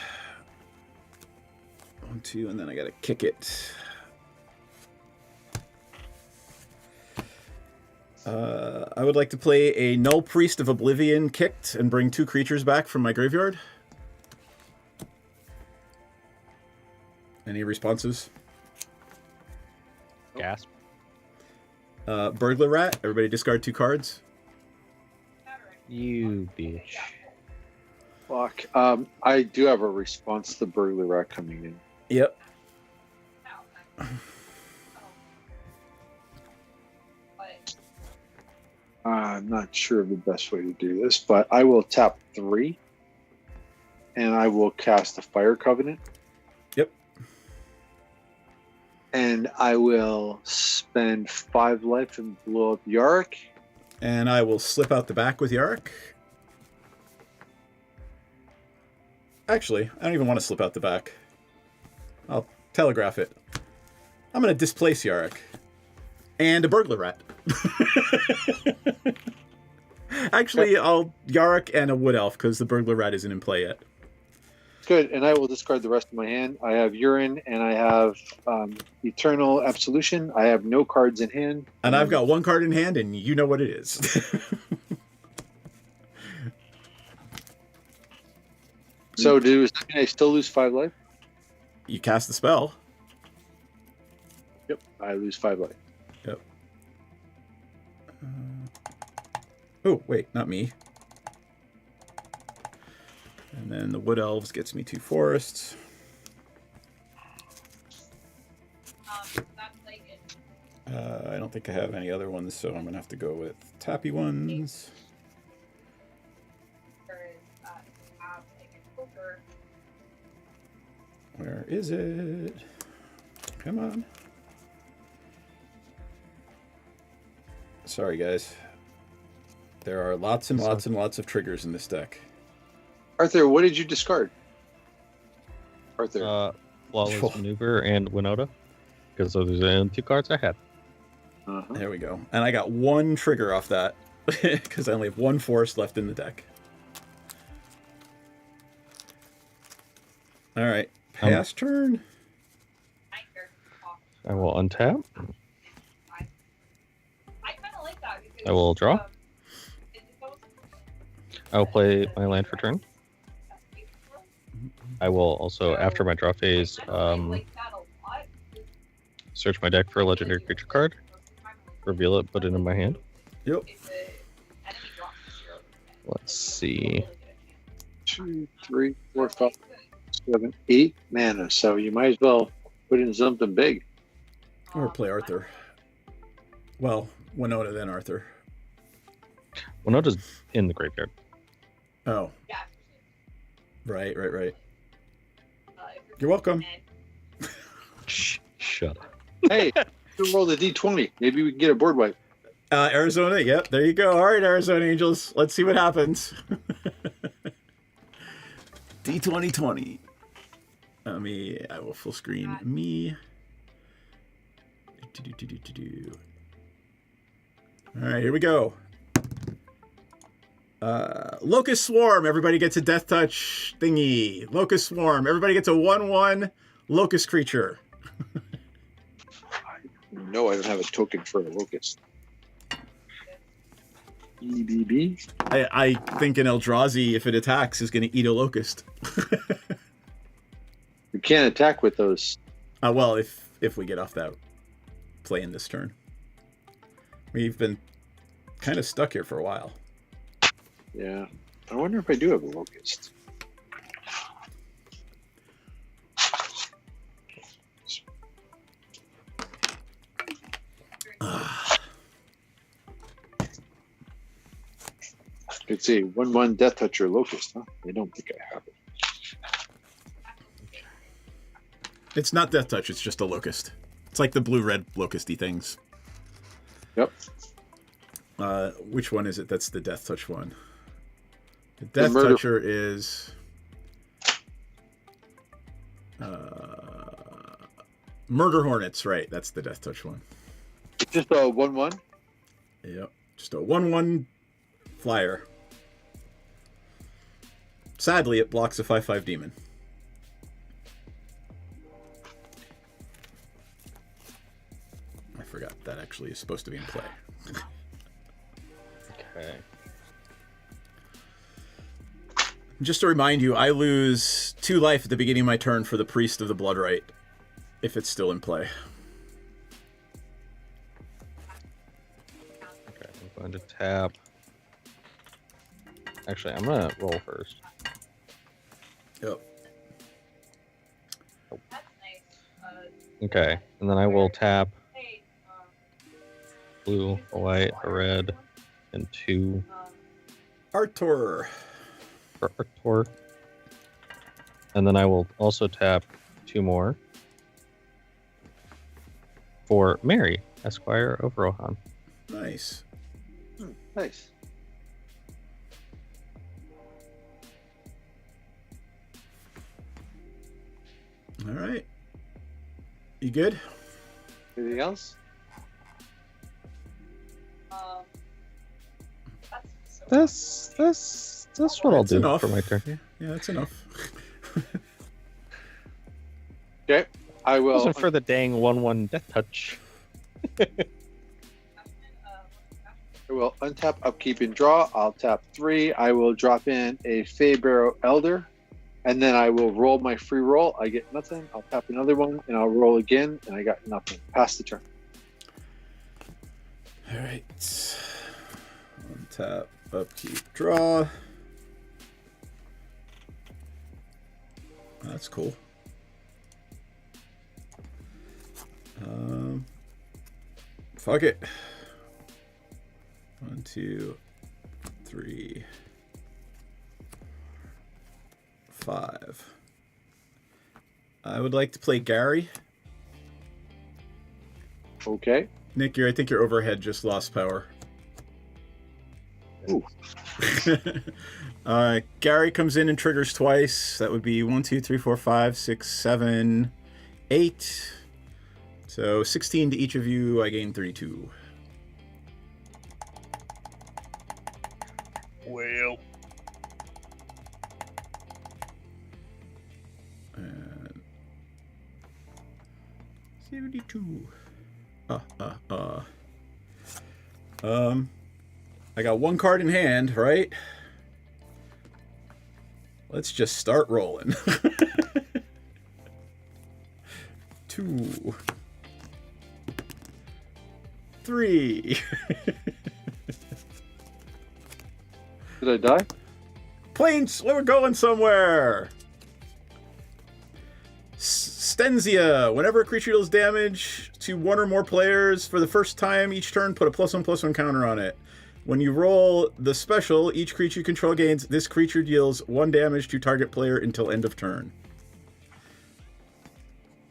1, 2, and then I got to kick it. I would like to play a Null Priest of Oblivion kicked and bring 2 creatures back from my graveyard. Any responses? Gasp. Burglar Rat. Everybody discard 2 cards. You bitch. Fuck. I do have a response to the Burglar Rat coming in. Yep. I'm not sure of the best way to do this, but I will tap 3, and I will cast a Fire Covenant. Yep. And I will spend 5 life and blow up Yarick. And I will slip out the back with Yarick. Actually, I don't even want to slip out the back. I'll telegraph it. I'm going to displace Yarick. And a Burglar Rat. Actually, I'll Yarick and a Wood Elf because the Burglar Rat isn't in play yet. Good, and I will discard the rest of my hand. I have Urine, and I have Eternal Absolution. I have no cards in hand. And I've got 1 card in hand, and you know what it is. So does that mean I still lose 5 life? You cast the spell. Yep, I lose 5 life. Yep. Oh, wait, not me. And then the Wood Elves gets me 2 forests. I don't think I have any other ones, so I'm going to have to go with tappy ones. is it? Come on. Sorry, guys. There are lots and lots and lots of triggers in this deck. Arthur, what did you discard? Arthur. Flawless Maneuver and Winota. Because those are the only 2 cards I had. There we go. And I got 1 trigger off that. Because I only have 1 forest left in the deck. Alright. Pass turn. I will untap. I will draw. I will play my land for turn. I will also, after my draw phase, search my deck for a legendary creature card, reveal it, put it in my hand. Yep. Let's see. 2, 3, 4, 5, 7, 8 mana. So you might as well put in something big. Or play Arthur. Well, Winota, then Arthur. Winota's in the graveyard. Oh. Right. You're welcome. Shut up. Hey, you roll the D20. Maybe we can get a board wipe. Arizona, yep, there you go. All right, Arizona Angels. Let's see what happens. D2020. I will full screen me. All right, here we go. Locust Swarm. Everybody gets a Death Touch thingy. Locust Swarm. Everybody gets a 1/1 Locust creature. No, I don't have a token for a Locust. EBB. I think an Eldrazi, if it attacks, is going to eat a Locust. You can't attack with those. Well, if we get off that play in this turn. We've been kind of stuck here for a while. Yeah. I wonder if I do have a Locust. Let's see, 1/1 Death Touch or Locust, huh? I don't think I have it. It's not Death Touch, it's just a Locust. It's like the blue-red Locusty things. Yep. Which one is it? That's the Death Touch one. The Death Toucher is... Murder Hornets, right. That's the Death Touch one. Just a 1/1? Yep. Just a 1/1 flyer. Sadly, it blocks a 5/5 demon. I forgot that actually is supposed to be in play. Okay. Just to remind you, I lose 2 life at the beginning of my turn for the Priest of the Bloodright, if it's still in play. Okay, I'm going to tap. Actually, I'm going to roll first. Yep. Oh. Okay, and then I will tap blue, a white, a red, and 2 Artur. for Artur. And then I will also tap 2 more for Mary, Esquire of Rohan. Nice. Nice. All right. You good? Anything else? That's what I'll do enough for my turn. Yeah, that's enough. Okay, I will. Wasn't for the dang 1/1 Death Touch. I will untap, upkeep, and draw. I'll tap 3. I will drop in a Feybarrow Elder, and then I will roll my free roll. I get nothing. I'll tap another one, and I'll roll again, and I got nothing. Pass the turn. All right. Untap, upkeep, draw. That's cool. Fuck it. 1, 2, 3, 5. I would like to play Gary. Okay. Nick, I think your overhead just lost power. Ooh. Gary comes in and triggers twice. That would be 1, 2, 3, 4, 5, 6, 7, 8. So 16 to each of you. I gain 32. Well. 72. I got one card in hand, right? Let's just start rolling. 2, 3. Did I die? Planes, we're going somewhere. Stenzia. Whenever a creature deals damage to one or more players for the first time each turn, put a +1/+1 counter on it. When you roll the special, each creature you control gains. This creature deals 1 damage to target player until end of turn.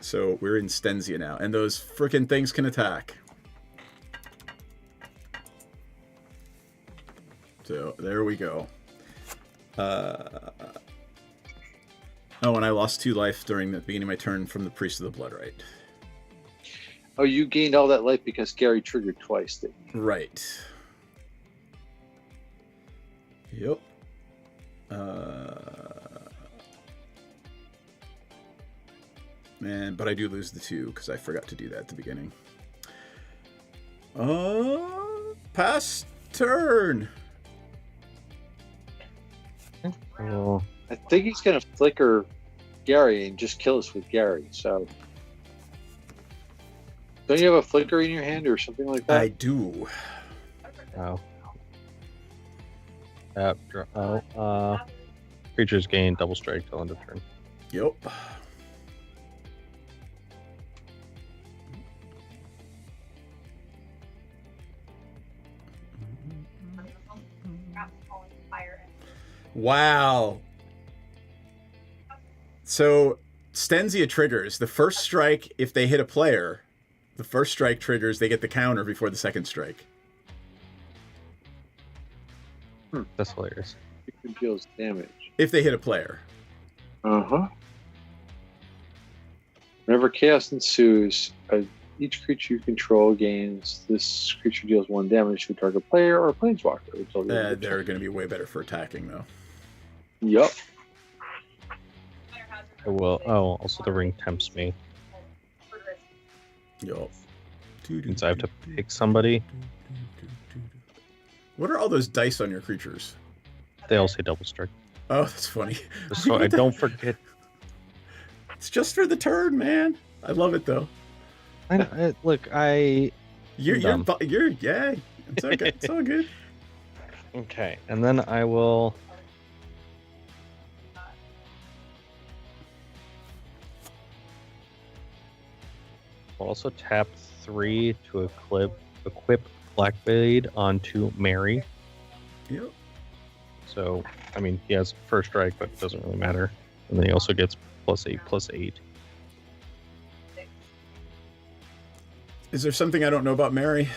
So we're in Stenzia now, and those frickin' things can attack. So there we go. Oh, and I lost 2 life during the beginning of my turn from the Priest of the Bloodright. Oh, you gained all that life because Gary triggered twice, didn't you? Right. Yep. Man, but I do lose the 2 because I forgot to do that at the beginning. Pass turn. Oh. I think he's going to flicker Gary and just kill us with Gary, so... Don't you have a flicker in your hand or something like that? I do. Oh. Tap, draw. Oh, creatures gain double strike till end of turn. Yep. Wow. So Stenzia triggers. The first strike, if they hit a player, the first strike triggers, they get the counter before the second strike. That's hilarious. It deals damage. If they hit a player. Uh-huh. Whenever chaos ensues, each creature you control gains. This creature deals 1 damage to a target player or planeswalker. They're going to be way better for attacking, though. Yup. I will. Oh, also the ring tempts me. Yup. Means I have to pick somebody. What are all those dice on your creatures? They all say double strike. Oh, that's funny. So I don't forget. It's just for the turn, man. I love it though. Look, You're yeah. It's all good. It's all good. Okay, and then I will. I'll also tap 3 to equip Blackblade onto Mary. Yep. So, I mean, he has first strike, but it doesn't really matter. And then he also gets +8/+8. Is there something I don't know about Mary?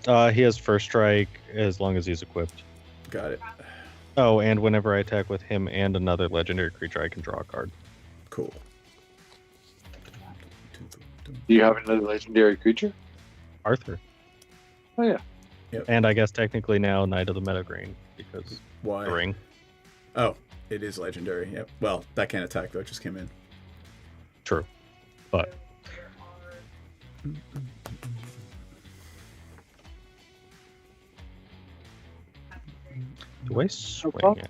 He has first strike as long as he's equipped. Got it. Oh, and whenever I attack with him and another legendary creature, I can draw a card. Cool. Do you have another legendary creature? Arthur. Oh, yeah. Yep. And I guess technically now Knight of the Metagreen, because Why? the ring. Oh, it is legendary. Yep. Well, that can't attack though. It just came in. True. But do I swing it?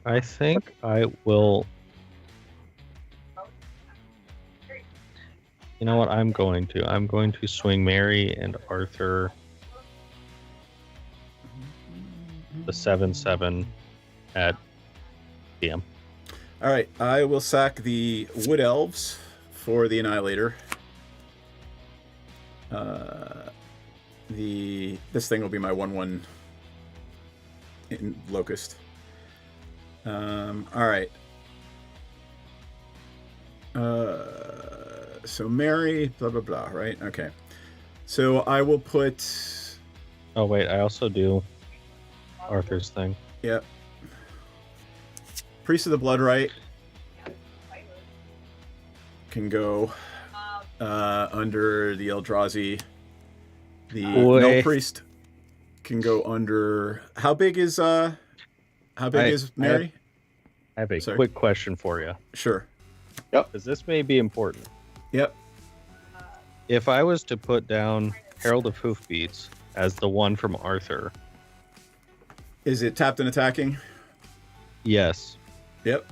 I think I will. You know what I'm going to? I'm going to swing Mary and Arthur the 7/7 at DM. All right, I will sack the Wood Elves for the Annihilator. This thing will be my 1/1 in Locust. All right. So Mary, blah blah blah. Right. Okay. So I will put. Oh wait, I also do Arthur's thing. Yep. Priest of the Bloodright can go under the Eldrazi. The No Priest can go under. How big is Mary? I have a quick question for you. Sure. Yep. Because this may be important. Yep. If I was to put down Herald of Hoofbeats as the one from Arthur. Is it tapped and attacking? Yes. Yep.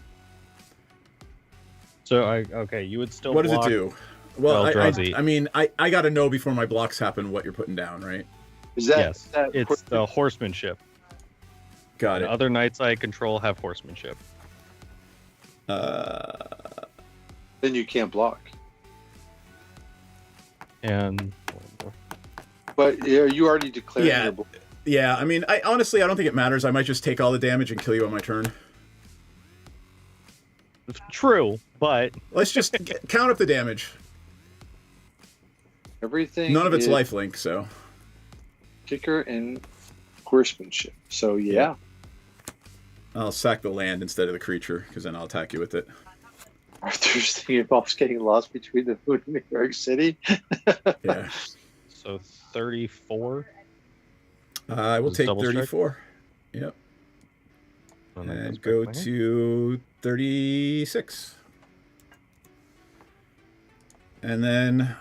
So okay, you would still. What does it do? Well, Eldrazi. I mean, I gotta know before my blocks happen what you're putting down, right? Is that? Yes. It's the horsemanship. Got it. Other knights I control have horsemanship. Then you can't block. And. But you already declared Yeah. your block. Yeah. I mean, honestly, I don't think it matters. I might just take all the damage and kill you on my turn. True, but let's just count up the damage. Everything. None of it's is lifelink, so. Kicker and horsemanship. So yeah. I'll sack the land instead of the creature, because then I'll attack you with it. Arthur's thing involves getting lost between the moon and New York City. Yeah. So 34. I will take double 34. Yep. And go to 36. And then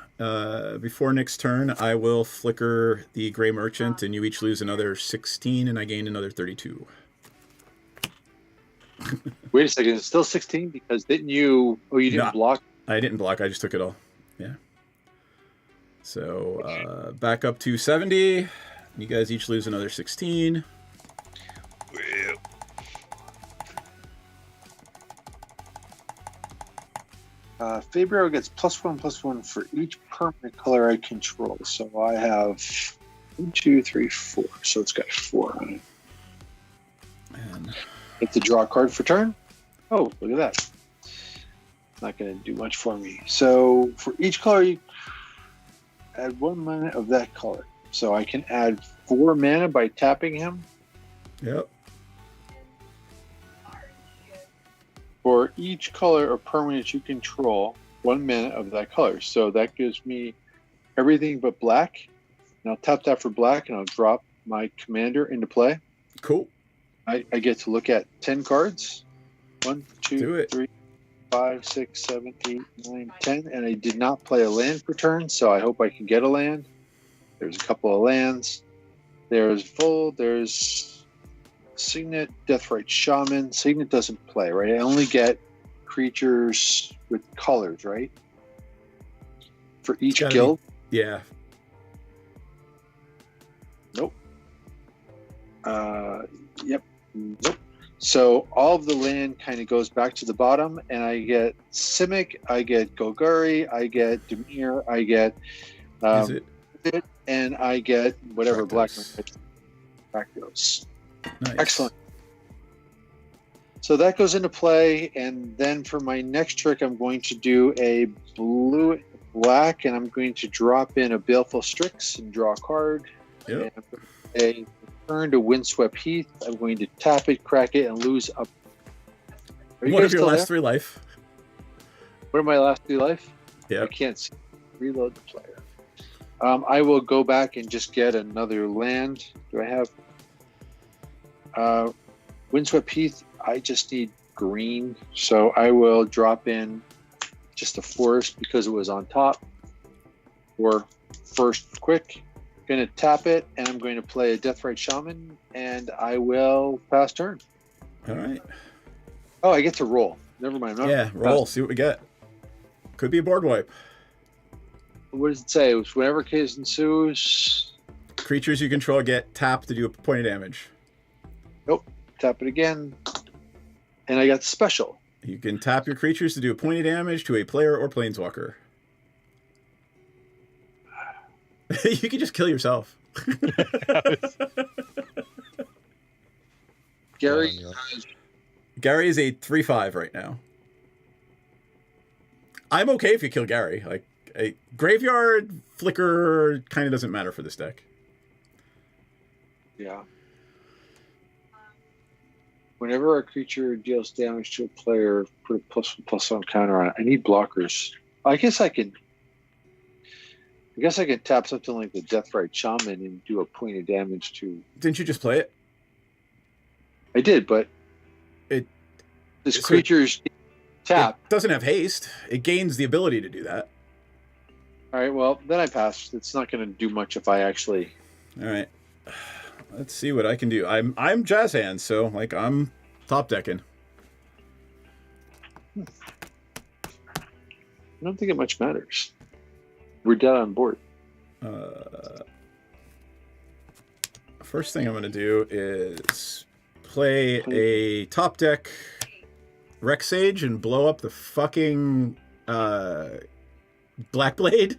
before Nick's turn, I will flicker the Gray Merchant, and you each lose another 16, and I gain another 32. Wait a second, it's still 16 because didn't you? Oh, you didn't block. I didn't block. I just took it all. Yeah. So back up to 70. You guys each lose another 16. Fabio gets +1/+1 for each permanent color I control. So I have 1, 2, 3, 4. So it's got 4 on it. And get to draw a card for turn. Oh, look at that. Not going to do much for me. So for each color, you add 1 mana of that color. So I can add 4 mana by tapping him. Yep. For each color or permanent you control, 1 mana of that color. So that gives me everything but black. And I'll tap that for black, and I'll drop my commander into play. Cool. I get to look at 10 cards. 1, 2, 3, 5, 6, 7, 8, 9, 10. And I did not play a land per turn, so I hope I can get a land. There's a couple of lands. There's Full. There's Signet, Deathrite Shaman. Signet doesn't play, right? I only get creatures with colors, right? For each guild? Yeah. Nope. Yep. Nope. So all of the land kind of goes back to the bottom, and I get Simic, I get Golgari, I get Dimir, I get and I get whatever black goes. Nice. Excellent. So that goes into play, and then for my next trick, I'm going to do a blue black, and I'm going to drop in a Baleful Strix and draw a card. Yep. And a turn to Windswept Heath. I'm going to tap it, crack it, and lose up. What are your last 3 life? What are my last 3 life? Yeah. I can't see. Reload the player. I will go back and just get another land. Do I have Windswept Heath? I just need green, so I will drop in just a forest because it was on top. Or first quick. Going to tap it, and I'm going to play a Deathrite Shaman, and I will pass turn. All right. Oh, I get to roll. Never mind. Yeah, roll. See what we get. Could be a board wipe. What does it say? It was whenever case ensues. Creatures you control get tapped to do a point of damage. Nope. Tap it again. And I got special. You can tap your creatures to do a point of damage to a player or planeswalker. You can just kill yourself. Gary on you. Gary is a 3/5 right now. I'm okay if you kill Gary. Like, a graveyard flicker kind of doesn't matter for this deck. Yeah. Whenever a creature deals damage to a player, put a +1/+1 counter on it. I need blockers. I guess I could tap something like the Deathrite Shaman and do a point of damage to. Didn't you just play it? I did, but this creature's tap. It doesn't have haste. It gains the ability to do that. All right, well, then I pass. It's not going to do much if I actually. All right. Let's see what I can do. I'm Jazz Hands, so like I'm top decking. I don't think it much matters. We're dead on board. First thing I'm going to do is play a top deck Rex Sage and blow up the fucking Blackblade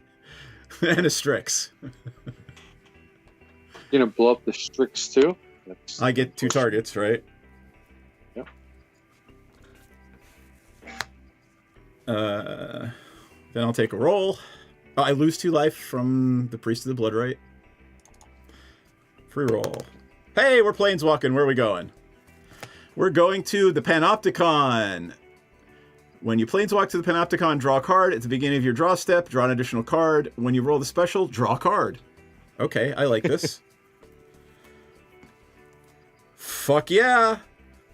and a Strix. You gonna blow up the Strix too? I get 2 targets, right? Yep. Then I'll take a roll. Oh, I lose 2 life from the Priest of the Bloodright. Free roll. Hey, we're planeswalking. Where are we going? We're going to the Panopticon. When you planeswalk to the Panopticon, draw a card. At the beginning of your draw step, draw an additional card. When you roll the special, draw a card. Okay, I like this. Fuck yeah!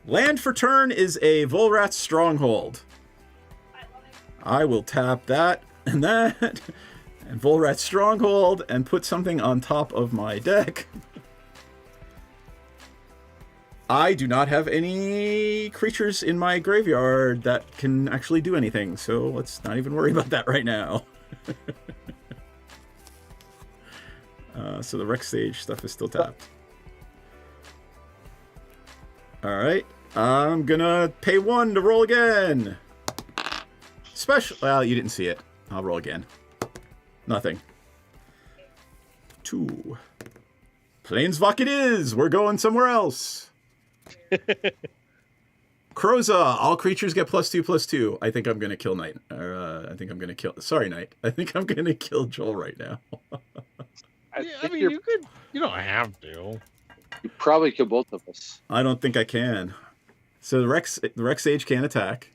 Land for turn is a Volrath's Stronghold. I will tap that and that and Volrath's Stronghold and put something on top of my deck. I do not have any creatures in my graveyard that can actually do anything, so let's not even worry about that right now. So the Rex Stage stuff is still tapped. Alright, I'm gonna pay 1 to roll again. Special. Well, you didn't see it. I'll roll again. Nothing. 2. Planeswalk it is! We're going somewhere else. Kroza, all creatures get +2/+2. I think I'm gonna kill Knight. I think I'm gonna kill. Sorry, Knight. I think I'm gonna kill Joel right now. I mean, you could. You don't have to. You probably kill both of us. I don't think I can. So the Rex Sage can't attack,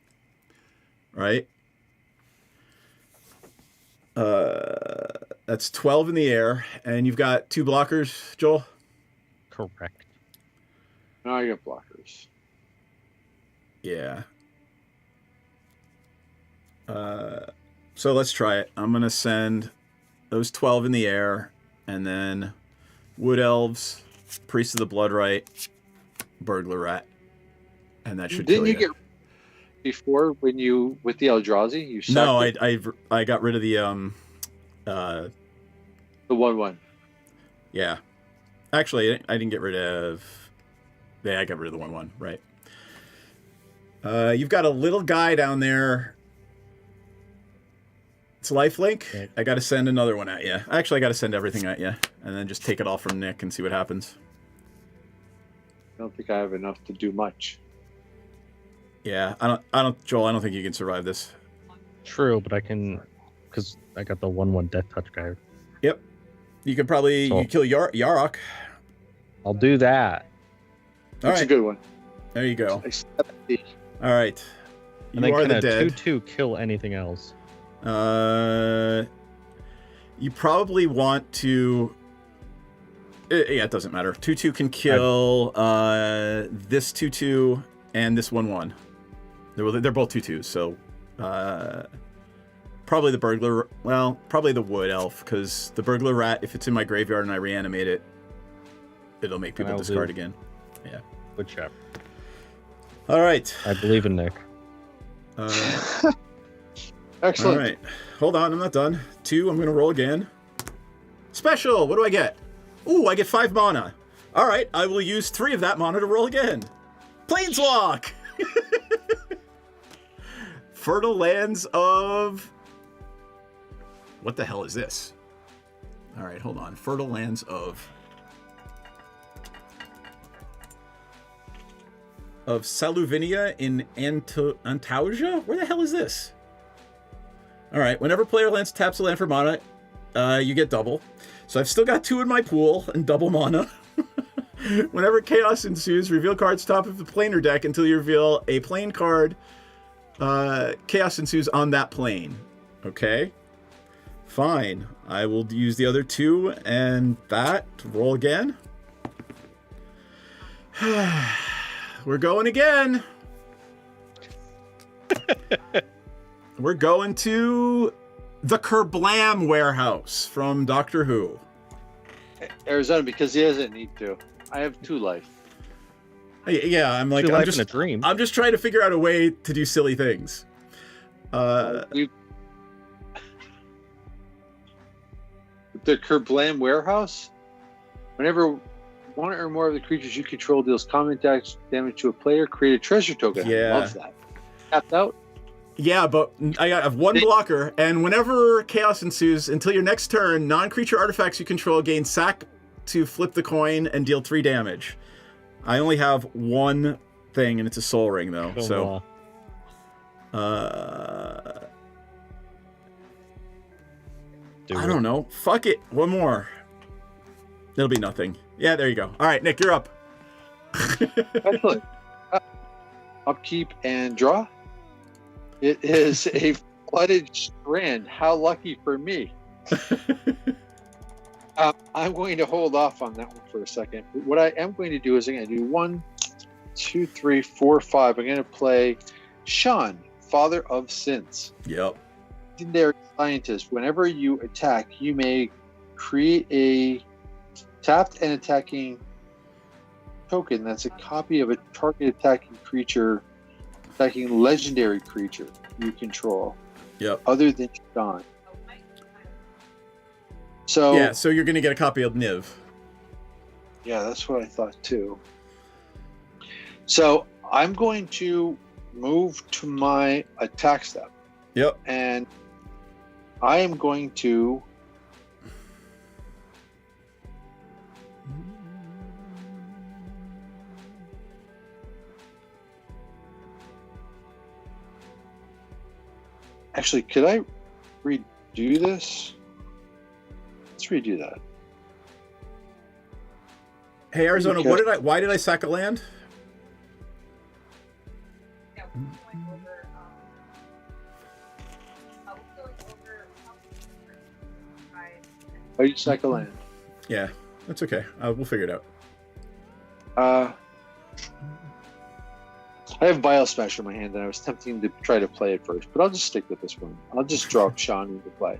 right? That's 12 in the air, and you've got 2 blockers, Joel. Correct. No, I got blockers. Yeah. So let's try it. I'm gonna send those 12 in the air, and then Wood Elves, Priest of the Bloodright, Burglar Rat, and that should Didn't kill you get before when you with the Eldrazi? You sacked No, it? I got rid of the the 1/1. Yeah, actually I didn't get rid of. Yeah, I got rid of the 1/1. Right. You've got a little guy down there. It's lifelink. Okay. I got to send another one at you. Actually, I got to send everything at you, and then just take it all from Nick and see what happens. I don't think I have enough to do much. Yeah, I don't, Joel. I don't think you can survive this. True, but I can, because I got the 1/1 Death Touch guy. Yep. You could probably So- you kill Yarok. I'll do that. All That's right. a good one. There you go. Except the All right. You And then are can the a dead. 2/2 kill anything else? You probably want to. Yeah, it doesn't matter. 2/2 can kill this 2/2 and this 1/1. They're both 2/2s, so probably the burglar. Well, probably the wood elf, because the burglar rat, if it's in my graveyard and I reanimate it, it'll make people I'll discard do. again. Yeah. Good job. All right. I believe in Nick. excellent. All right. Hold on, I'm not done. 2, I'm going to roll again. Special, what do I get? Ooh, I get 5 mana. All right, I will use 3 of that mana to roll again. Planeswalk! Fertile Lands of... What the hell is this? All right, hold on. Fertile Lands of... of Saluvinia in Antauja? Where the hell is this? All right, whenever player lands taps a land for mana, you get double. So I've still got 2 in my pool and double mana. Whenever chaos ensues, reveal cards top of the planar deck until you reveal a plane card. Chaos ensues on that plane. Okay. Fine. I will use the other 2 and that to roll again. We're going again. We're going to the Kerblam warehouse from Doctor Who. Arizona, because he doesn't need to. I have 2 life. Yeah, I'm like, 2 I'm life just in a dream. I'm just trying to figure out a way to do silly things. The Kerblam warehouse. Whenever 1 or more of the creatures you control deals combat damage to a player, create a treasure token. Yeah. I love that. Tapped out. Yeah, but I have 1 blocker, and whenever chaos ensues, until your next turn, non-creature artifacts you control gain sack to flip the coin and deal 3 damage. I only have 1 thing, and it's a Soul Ring, though. So, I don't know. Fuck it. 1 more. It'll be nothing. Yeah, there you go. All right, Nick, you're up. Excellent. Upkeep and draw. It is a Flooded Strand. How lucky for me. I'm going to hold off on that one for a second. What I am going to do is I'm going to do 1, 2, 3, 4, 5. I'm going to play Sean, Father of Sins. Yep. Legendary scientist. Whenever you attack, you may create a tapped and attacking token that's a copy of a target attacking legendary creature you control. Yep. Other than Sean. So yeah, so you're going to get a copy of Niv. Yeah, that's what I thought too. So I'm going to move to my attack step. Yep. And I am going to actually, could I redo this? Let's redo that. Hey, Arizona, Okay. why did I sack a land? Oh, you sack a land. Yeah, that's okay. We'll figure it out. I have Biosmash in my hand, and I was tempting to try to play it first, but I'll just stick with this one. I'll just drop Sean into play.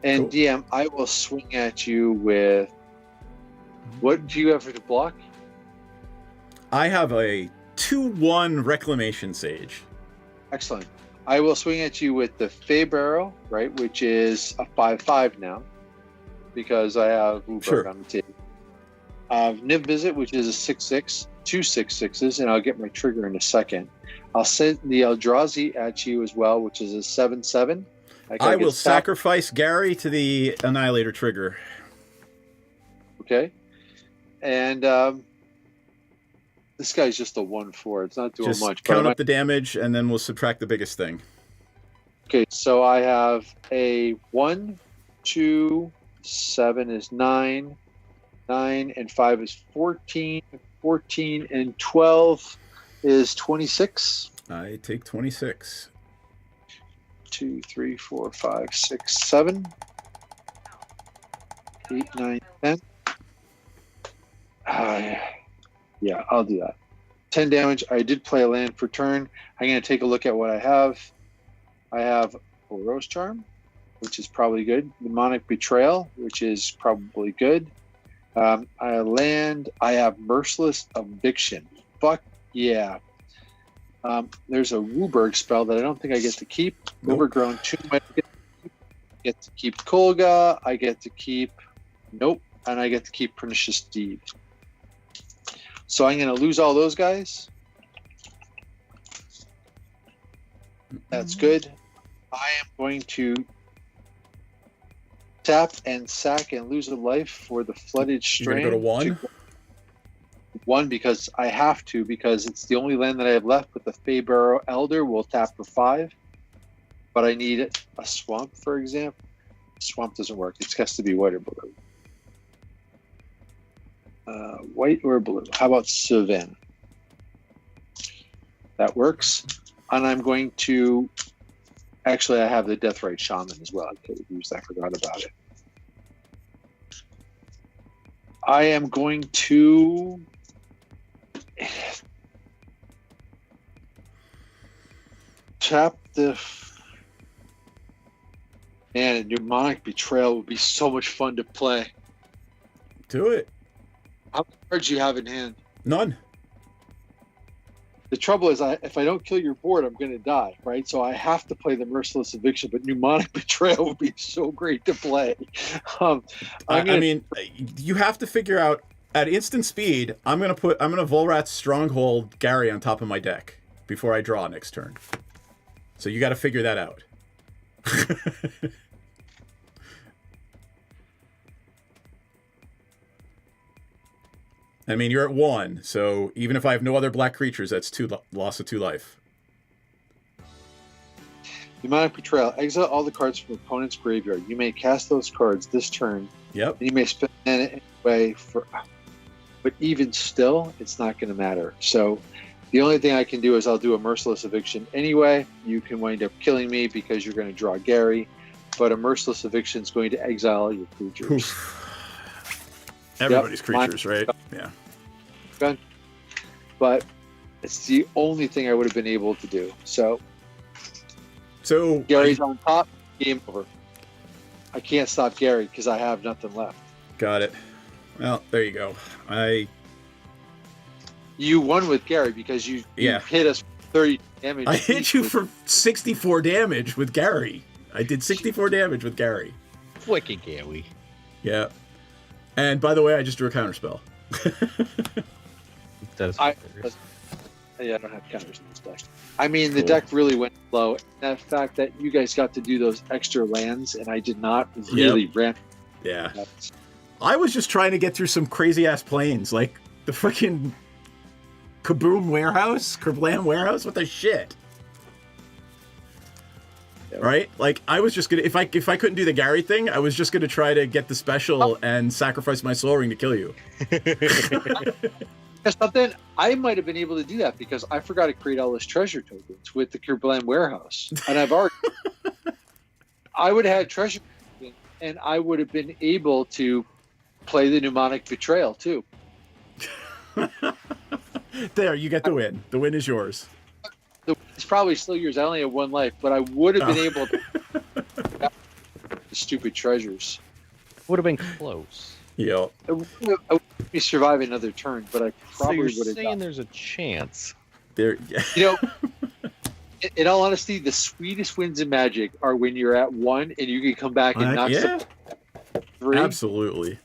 And Cool. DM, I will swing at you with... What do you have to block? I have a 2/1 Reclamation Sage. Excellent. I will swing at you with the Fey Barrel, right, which is a 5/5 now, because I have Uber Sure. on the table. Niv Visit, which is a 6/6, 2 6/6s, and I'll get my trigger in a second. I'll send the Eldrazi at you as well, which is a 7/7. I will sacrifice Gary to the Annihilator trigger. Okay. And this guy's just a 1/4. It's not doing Just much. count but up the damage, and then we'll subtract the biggest thing. Okay, so I have a 1, 2, 7 is 9, 9 and 5 is 14, 14 and 12 is 26. I take 26. 2, 3, 4, 5, 6, 7, 8, 9, 10. Yeah, I'll do that. 10 damage. I did play a land per turn. I'm going to take a look at what I have. I have a Rose Charm, which is probably good. Demonic Betrayal, which is probably good. I have Merciless Eviction. Fuck yeah. There's a Wooburg spell that I don't think I get to keep. Nope. Overgrown Tomb. I get to keep Kolga. I get to keep... Nope. And I get to keep Pernicious Deed. So I'm going to lose all those guys. That's good. I am going to tap and sack and lose a life for the Flooded You're Strand. going to go to 1? One, because I have to, because it's the only land that I have left, but the Feybarrow Elder will tap for 5. But I need a swamp, for example. Swamp doesn't work. It has to be white or blue. White or blue. How about Savannah? That works. And I'm going to... Actually, I have the Deathrite Shaman as well. I could have used that. I forgot about it. I am going to... tap the... Man, a Mnemonic Betrayal would be so much fun to play. Do it. How many cards do you have in hand? None. The trouble is, if I don't kill your board, I'm going to die, right? So I have to play the Merciless Eviction, but Mnemonic Betrayal would be so great to play. I mean, you have to figure out, at instant speed, I'm going to Volrath's Stronghold Gary on top of my deck before I draw next turn. So you got to figure that out. I mean, you're at 1, so even if I have no other black creatures, that's loss of 2 life. Mnemonic Betrayal. Exile all the cards from opponent's graveyard. You may cast those cards this turn. Yep. And you may spend it anyway for... But even still, it's not going to matter. So the only thing I can do is I'll do a Merciless Eviction anyway. You can wind up killing me because you're going to draw Gary. But a Merciless Eviction is going to exile your creatures. Oof. Everybody's creatures, right? Yeah. But it's the only thing I would have been able to do. So Gary's on top, game over. I can't stop Gary because I have nothing left. Got it. Well, there you go. You won with Gary because you hit us 30 damage. I hit you for 64 damage with Gary. I did 64 damage with Gary. Wicked Gary. Yeah. And by the way, I just drew a counterspell. I don't have counters in this deck. I mean, the deck really went low. And the fact that you guys got to do those extra lands and I did not really ran. Yeah. I was just trying to get through some crazy ass planes, like the freaking Kablam Warehouse. What the shit? Right? Like, I was just gonna, if I couldn't do the Gary thing, I was just gonna try to get the special and sacrifice my Soul Ring to kill you. Something I might have been able to do that because I forgot to create all those treasure tokens with the Kablam Warehouse, and I would have had treasure tokens, and I would have been able to play the Mnemonic Betrayal too. There, you get the win. The win is yours. It's probably still yours. I only have 1 life, but I would have been able to the stupid treasures. Would have been close. Yeah. I would be surviving another turn, but I probably would have. Saying there's a chance. There. In all honesty, the sweetest wins in Magic are when you're at 1 and you can come back and knock some 3. Absolutely.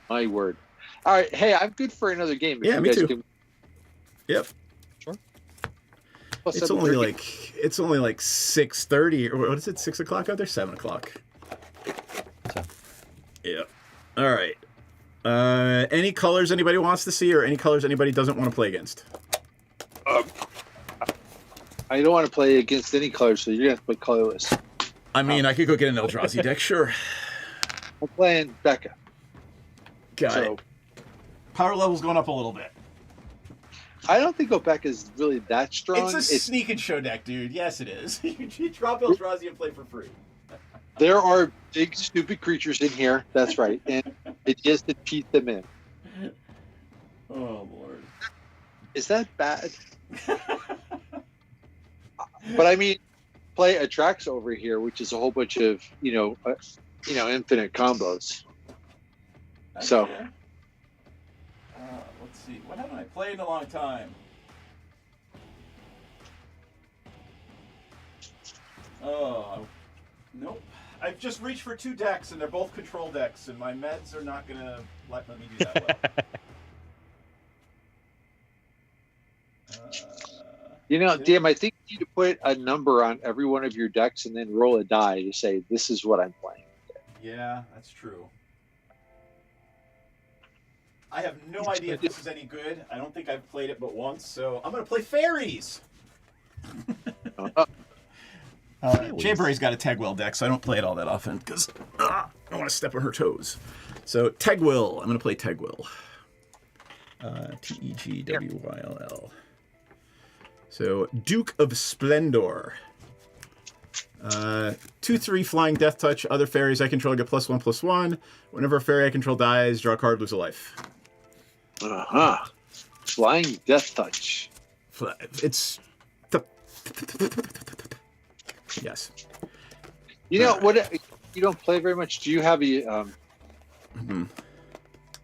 My word. All right. Hey, I'm good for another game. Yeah, me too. Yep. It's only like 6:30 or what is it? 6 o'clock out there? 7 o'clock. Yeah. All right. Any colors anybody wants to see, or any colors anybody doesn't want to play against? I don't want to play against any colors, so you're gonna have to play colorless. I mean, I could go get an Eldrazi deck, sure. I'm playing Becca. Got it. Power level's going up a little bit. I don't think Obek is really that strong. It's a sneak and show deck, dude. Yes, it is. You drop Eldrazi and play for free. There are big, stupid creatures in here. That's right. And it is to cheat them in. Oh, Lord. Is that bad? But I mean, play Atrax over here, which is a whole bunch of, infinite combos. So. Okay. Let's see. What haven't I played in a long time? Oh, nope. I've just reached for 2 decks, and they're both control decks, and my meds are not going to let me do that well. Damn, I think you need to put a number on every one of your decks and then roll a die to say, this is what I'm playing. Yeah, that's true. I have no idea if this is any good. I don't think I've played it but once, so I'm going to play fairies. Jayberry's got a Tegwell deck, so I don't play it all that often because I don't want to step on her toes. So Tegwell, I'm going to play Tegwell. Tegwyll. So Duke of Splendor. 2/3 flying death touch. Other fairies I control get +1/+1. Whenever a fairy I control dies, draw a card, lose a life. Flying death touch. It's yes. You know what? You don't play very much. Do you have a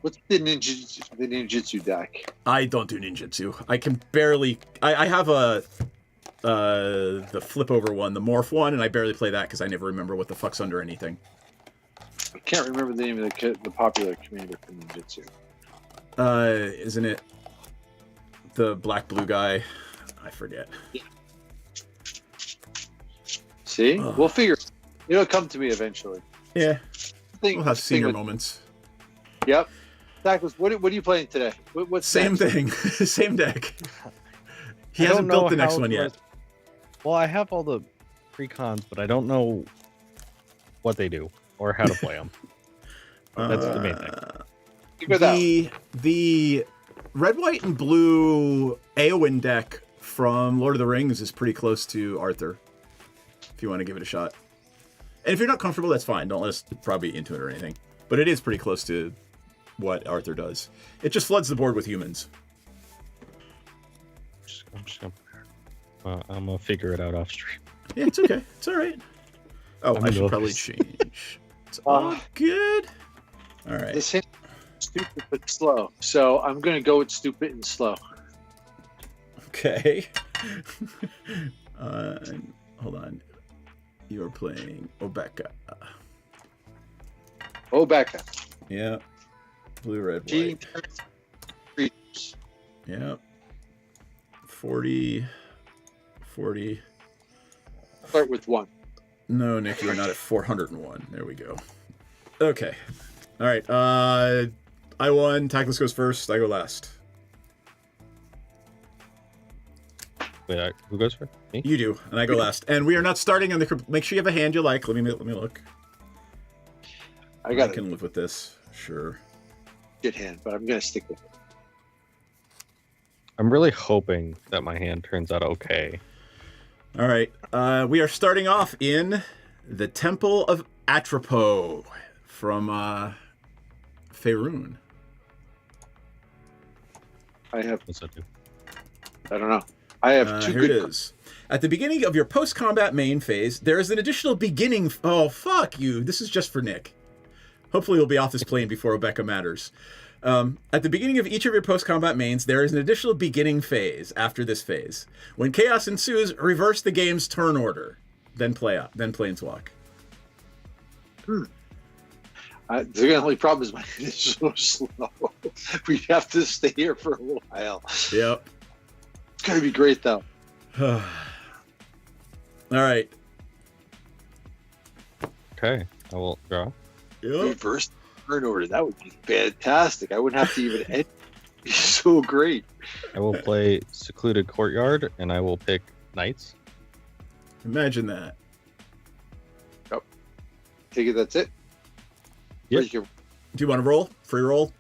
what's the ninjutsu deck? I don't do ninjutsu. I can barely. I have the flip over one, the morph one, and I barely play that because I never remember what the fuck's under anything. I can't remember the name of the popular commander for ninjutsu. Isn't it the black blue guy? I forget. Yeah. See, we'll figure. It'll come to me eventually. Yeah, we'll have senior moments. Yep. Douglas, what are you playing today? What's same next? thing, same deck. He hasn't built the next one yet. Well, I have all the precons, but I don't know what they do or how to play them. That's the main thing. The red, white, and blue Eowyn deck from Lord of the Rings is pretty close to Arthur. If you want to give it a shot, and if you're not comfortable, that's fine. Don't let us probably into it or anything. But it is pretty close to what Arthur does. It just floods the board with humans. I'm gonna figure it out off stream. Yeah, it's okay. It's all right. Oh, I should probably change. It's all good. All right. This hit stupid but slow, so I'm gonna go with stupid and slow. Okay. Hold on. You're playing Obeka. Yeah. Blue, red, white. Yeah. 40. Start with 1. No, Nick, you're not at 401. There we go. Okay. All right. I won. Tackless goes first. I go last. Wait, who goes first? Me? You do, and I go last. And we are not starting on the. Make sure you have a hand you like. Let me look. I can live with this. Sure. Good hand, but I'm gonna stick with it. I'm really hoping that my hand turns out okay. All right. We are starting off in the Temple of Atropo from Faerun. What's that do? I don't know. I have two. Here it is. At the beginning of your post-combat main phase, there is an additional beginning. Oh, fuck you. This is just for Nick. Hopefully we'll be off this plane before Obeka matters. At the beginning of each of your post-combat mains, there is an additional beginning phase after this phase. When chaos ensues, reverse the game's turn order. Then planeswalk. The only problem is my hand is so slow. We have to stay here for a while. Yep. It's gonna be great though. All right. Okay, I will draw. Yep. Reverse turn order. That would be fantastic. I wouldn't have to even edit. It'd be so great. I will play Secluded Courtyard, and I will pick Knights. Imagine that. Yep. Take it. That's it. Yep. Do you want to roll? Free roll?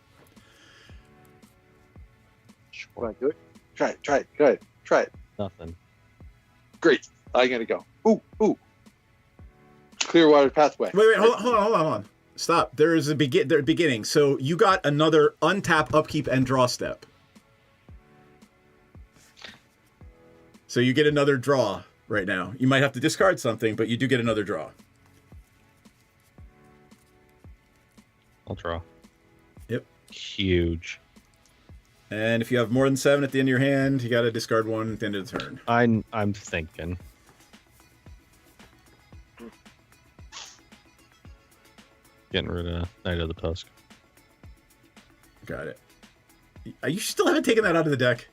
Want to do it? Try it. Go ahead. Try it. Nothing. Great. I'm gonna go. Ooh. Clearwater Pathway. Wait. Hold on. Stop. There is a beginning. So you got another untap, upkeep, and draw step. So you get another draw right now. You might have to discard something, but you do get another draw. I'll draw. Yep. Huge. And if you have more than 7 at the end of your hand, you got to discard 1 at the end of the turn. I'm thinking. Getting rid of Knight of the Tusk. Got it. You still haven't taken that out of the deck?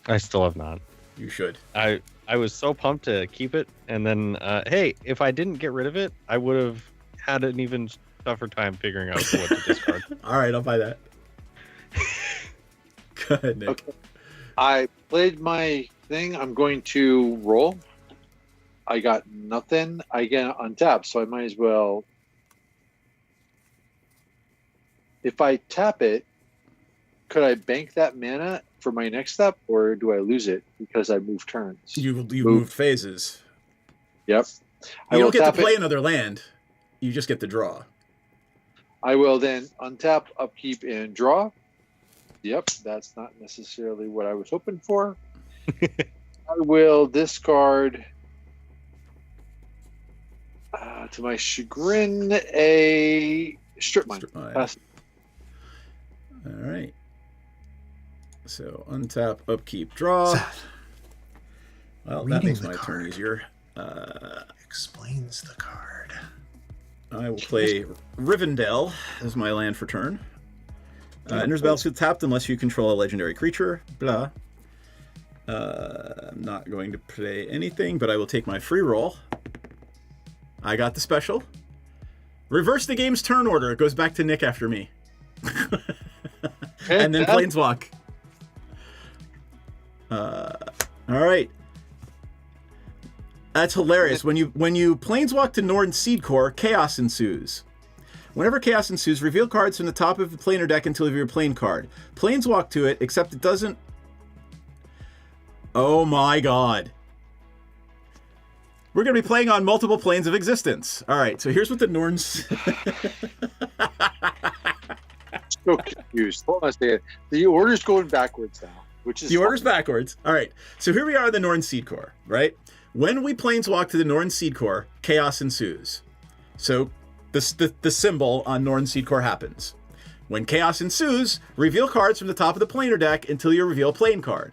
I still have not. You should. I was so pumped to keep it, and then, hey, if I didn't get rid of it, I would have had an even tougher time figuring out what to discard. All right, I'll buy that. Go ahead, Nick. Okay. I played my thing. I'm going to roll. I got nothing. I get untap, so I might as well. If I tap it, could I bank that mana for my next step, or do I lose it because I move turns? You moved phases. Yep. You don't get to play another land. You just get to draw. I will then untap, upkeep, and draw. Yep, that's not necessarily what I was hoping for. I will discard, to my chagrin, a strip mine. All right. So untap, upkeep, draw. Well, that makes my turn easier. Explains the card. I will play Rivendell as my land for turn. Enters battlefield tapped unless you control a legendary creature. Blah. I'm not going to play anything, but I will take my free roll. I got the special. Reverse the game's turn order. It goes back to Nick after me. And then Planeswalk. All right. That's hilarious. When you Planeswalk to Norn Seed Core, chaos ensues. Whenever chaos ensues, reveal cards from the top of the planar deck until you have your plane card. Planeswalk to it, except it doesn't... Oh my god. We're going to be playing on multiple planes of existence. All right, so here's what the Norns... So confused. Hold on a second. The order's going backwards now, which is... The order's backwards. All right, so here we are in the Norn Seed Core, right? When we Planeswalk to the Norn Seed Core, chaos ensues. So... The symbol on Norn Seed Core happens. When chaos ensues, reveal cards from the top of the planar deck until you reveal a plane card.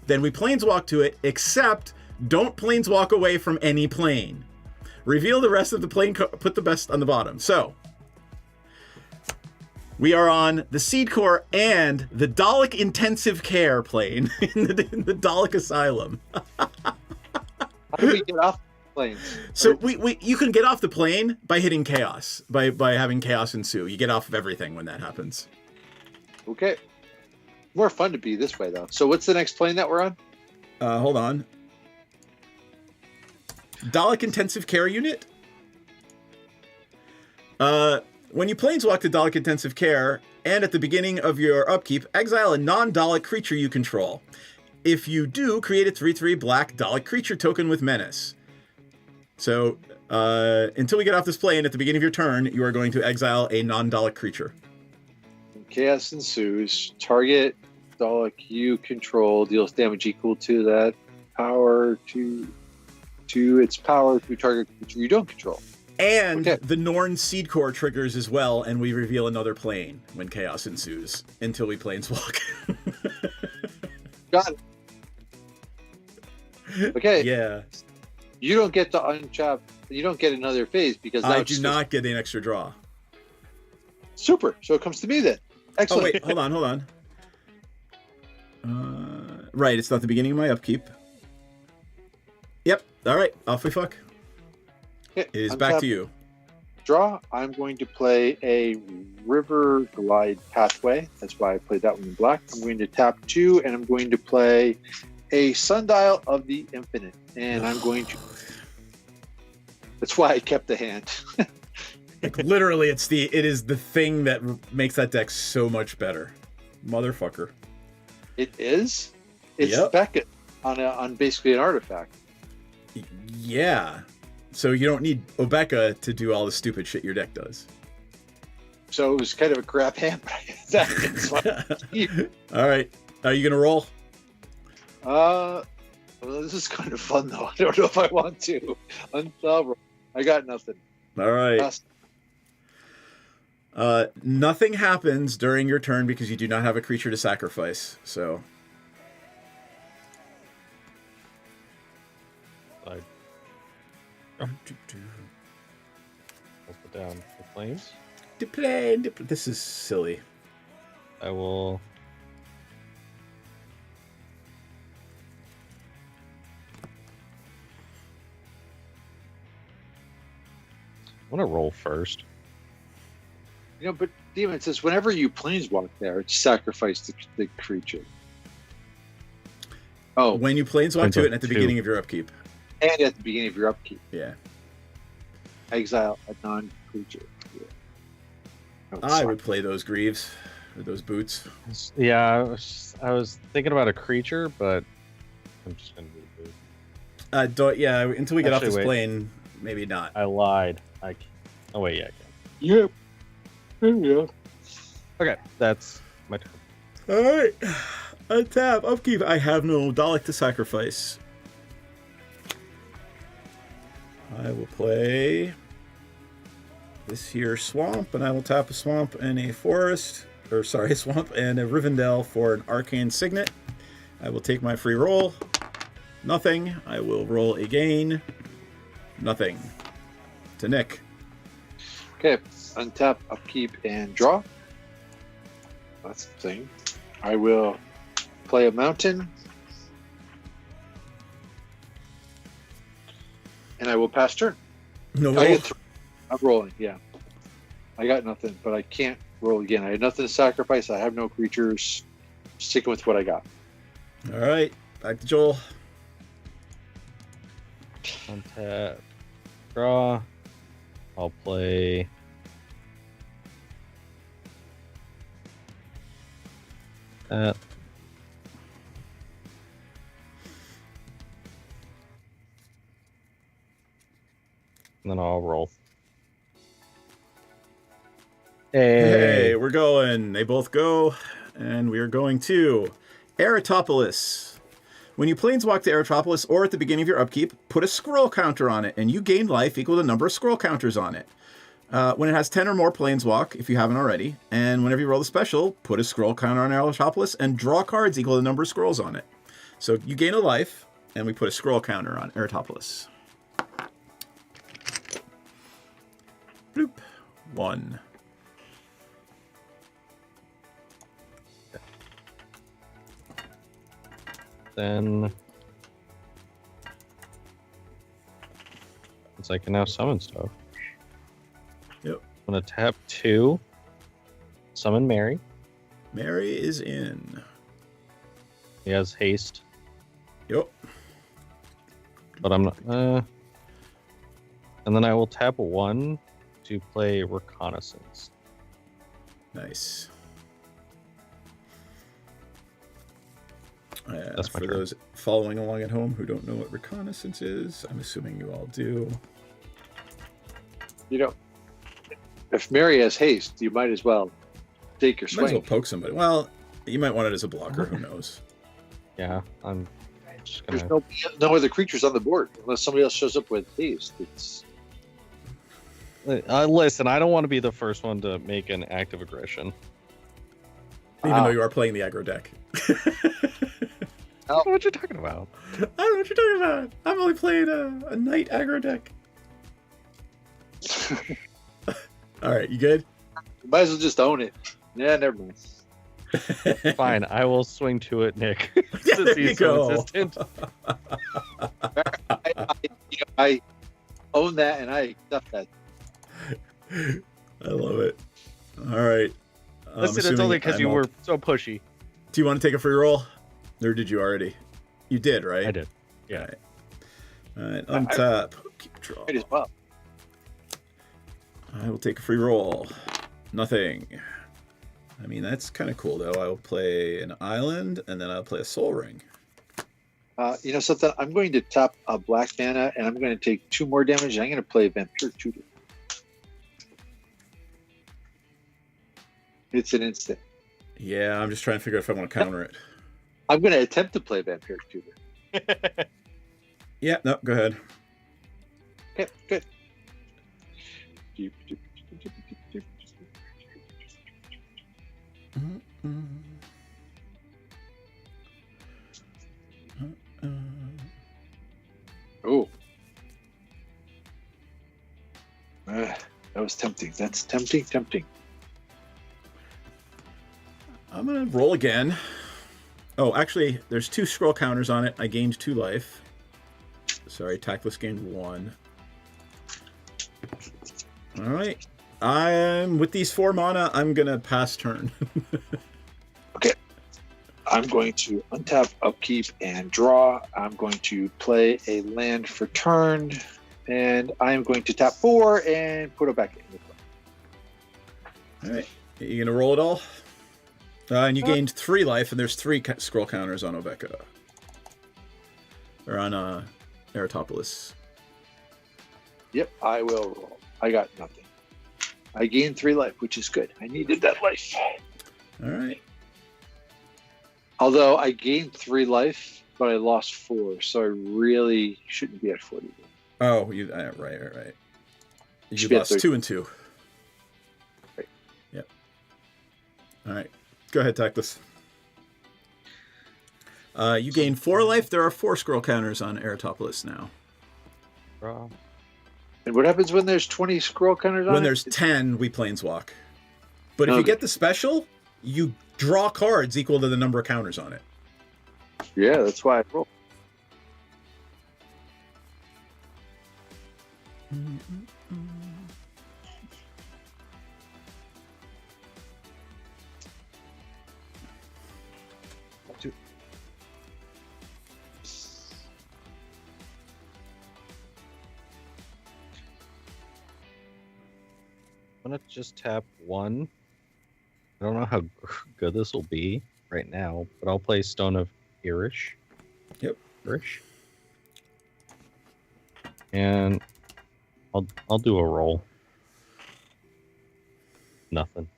Then we planeswalk to it, except don't planeswalk away from any plane. Reveal the rest of the plane, put the best on the bottom. So, we are on the Seed Core and the Dalek Intensive Care plane in the Dalek Asylum. How do we get off? Planes. So you can get off the plane by hitting chaos, by having chaos ensue. You get off of everything when that happens. Okay. More fun to be this way though. So what's the next plane that we're on? Hold on. Dalek Intensive Care Unit. When you planeswalk to Dalek Intensive Care, and at the beginning of your upkeep, exile a non-Dalek creature you control. If you do, create a 3/3 black Dalek creature token with menace. So, until we get off this plane, at the beginning of your turn, you are going to exile a non-Dalek creature. Chaos ensues. Target Dalek you control deals damage equal to that power to its power to target creature you don't control. And the Norn Seed Core triggers as well, and we reveal another plane when chaos ensues until we planeswalk. Got it. Okay. Yeah. You don't get to untap. You don't get another phase because I do not get an extra draw. Super. So it comes to me then. Excellent. Oh wait, hold on. Right, it's not the beginning of my upkeep. Yep. All right. Off we fuck. Okay, it is back to you. Draw. I'm going to play a River Glide Pathway. That's why I played that one in black. I'm going to tap 2, and I'm going to play a Sundial of the Infinite. And I'm going to... That's why I kept the hand. Like, literally, it is the thing that makes that deck so much better. Motherfucker. It is? It's Beckett on basically an artifact. Yeah. So you don't need Obeka to do all the stupid shit your deck does. So it was kind of a crap hand, but that's fine. All right. Are you going to roll? Well, this is kind of fun, though. I don't know if I want to. I got nothing. All right. Nothing happens during your turn because you do not have a creature to sacrifice. So. I'll put down the planes. This is silly. I will. I want to roll first. You know, but Demon says whenever you planeswalk there, it's sacrifice the creature. Oh, when you planeswalk to it and at the beginning of your upkeep. And at the beginning of your upkeep. Yeah. Exile a non-creature. Yeah. I would play those Greaves or those Boots. Yeah, I was thinking about a creature, but I'm just gonna do the boot. Yeah, until we get off Actually, this wait. plane, maybe not. I lied. Oh wait, yeah, I can. Yep. Yeah. Okay, that's my turn. All right. Untap, upkeep. I have no Dalek to sacrifice. I will play this here swamp, and I will tap a swamp and a forest, or sorry, a swamp and a Rivendell for an arcane signet. I will take my free roll. Nothing. I will roll again. Nothing. To Nick. Okay, untap, upkeep, and draw. That's the thing. I will play a mountain. And I will pass turn. No. I get I'm rolling, yeah. I got nothing, but I can't roll again. I had nothing to sacrifice. I have no creatures. Sticking with what I got. All right. Back to Joel. Untap. Draw. I'll play. That. And then I'll roll. Hey, we're going. They both go. And we are going to Eratopolis. When you planeswalk to Eratopolis or at the beginning of your upkeep, put a scroll counter on it, and you gain life equal to the number of scroll counters on it. When it has 10 or more planeswalk, if you haven't already, and whenever you roll the special, put a scroll counter on Eratopolis and draw cards equal to the number of scrolls on it. So you gain a life, and we put a scroll counter on Eratopolis. Bloop. 1. Then since I can now summon stuff. Yep. I'm gonna tap 2. Summon Mary. Mary is in. He has haste. Yep. But I'm not. And then I will tap 1 to play Reconnaissance. Nice. That's my for turn. those following along at home who don't know what reconnaissance is, I'm assuming you all do. You know, if Mary has haste, you might as well take your Might as swing. well poke somebody. Well, you might want it as a blocker. Who knows? Yeah, I'm just gonna. There's no other creatures on the board unless somebody else shows up with haste. It's Listen, I don't want to be the first one to make an act of aggression. Even though you are playing the aggro deck. I don't know what you're talking about. I don't know what you're talking about. I'm only playing a knight aggro deck. All right, you good? You might as well just own it. Yeah, never mind. Fine, I will swing to it, Nick. Yeah, Since there you he's so go. insistent. I own that and I accept that. I love it. All right. I'm Listen, it's assuming only because I'm you up. were so pushy. Do you want to take a free roll? Or did you already? You did, right? I did. Yeah. All right, untap. Keep draw. Might as well. I will take a free roll. Nothing. I mean, that's kind of cool, though. I will play an island, and then I'll play a soul ring. You know something? I'm going to tap a black mana, and I'm going to take 2 more damage, and I'm going to play Vampire Tutor. It's an instant. Yeah, I'm just trying to figure out if I want to counter it. I'm going to attempt to play Vampire Tutor. Yeah, no, go ahead. Okay, good. Oh. That was tempting. That's tempting. I'm going to roll again. Oh, actually, there's 2 scroll counters on it. I gained 2 life. Sorry, Tactless gained 1. All right. I'm with these 4 mana, I'm going to pass turn. Okay. I'm going to untap, upkeep, and draw. I'm going to play a land for turn, and I'm going to tap 4 and put it back in. All right. You gonna roll it all? And you gained 3 life, and there's 3 scroll counters on Obeka. Or on Eratopolis. Yep, I will roll. I got nothing. I gained 3 life, which is good. I needed that life. All right. Although I gained 3 life, but I lost 4, so I really shouldn't be at 40. Oh, you right. You Should be at lost 30. 2 and 2. Right. Yep. All right. Go ahead, Tactus. You gain 4 life. There are 4 scroll counters on Eratopolis now. Draw. And what happens when there's 20 scroll counters on When it? there's 10, we planeswalk. But if you get the special, you draw cards equal to the number of counters on it. Yeah, that's why I roll. I'm gonna just tap 1. I don't know how good this will be right now, but I'll play Stone of Irish. Yep. Irish. And I'll do a roll. Nothing.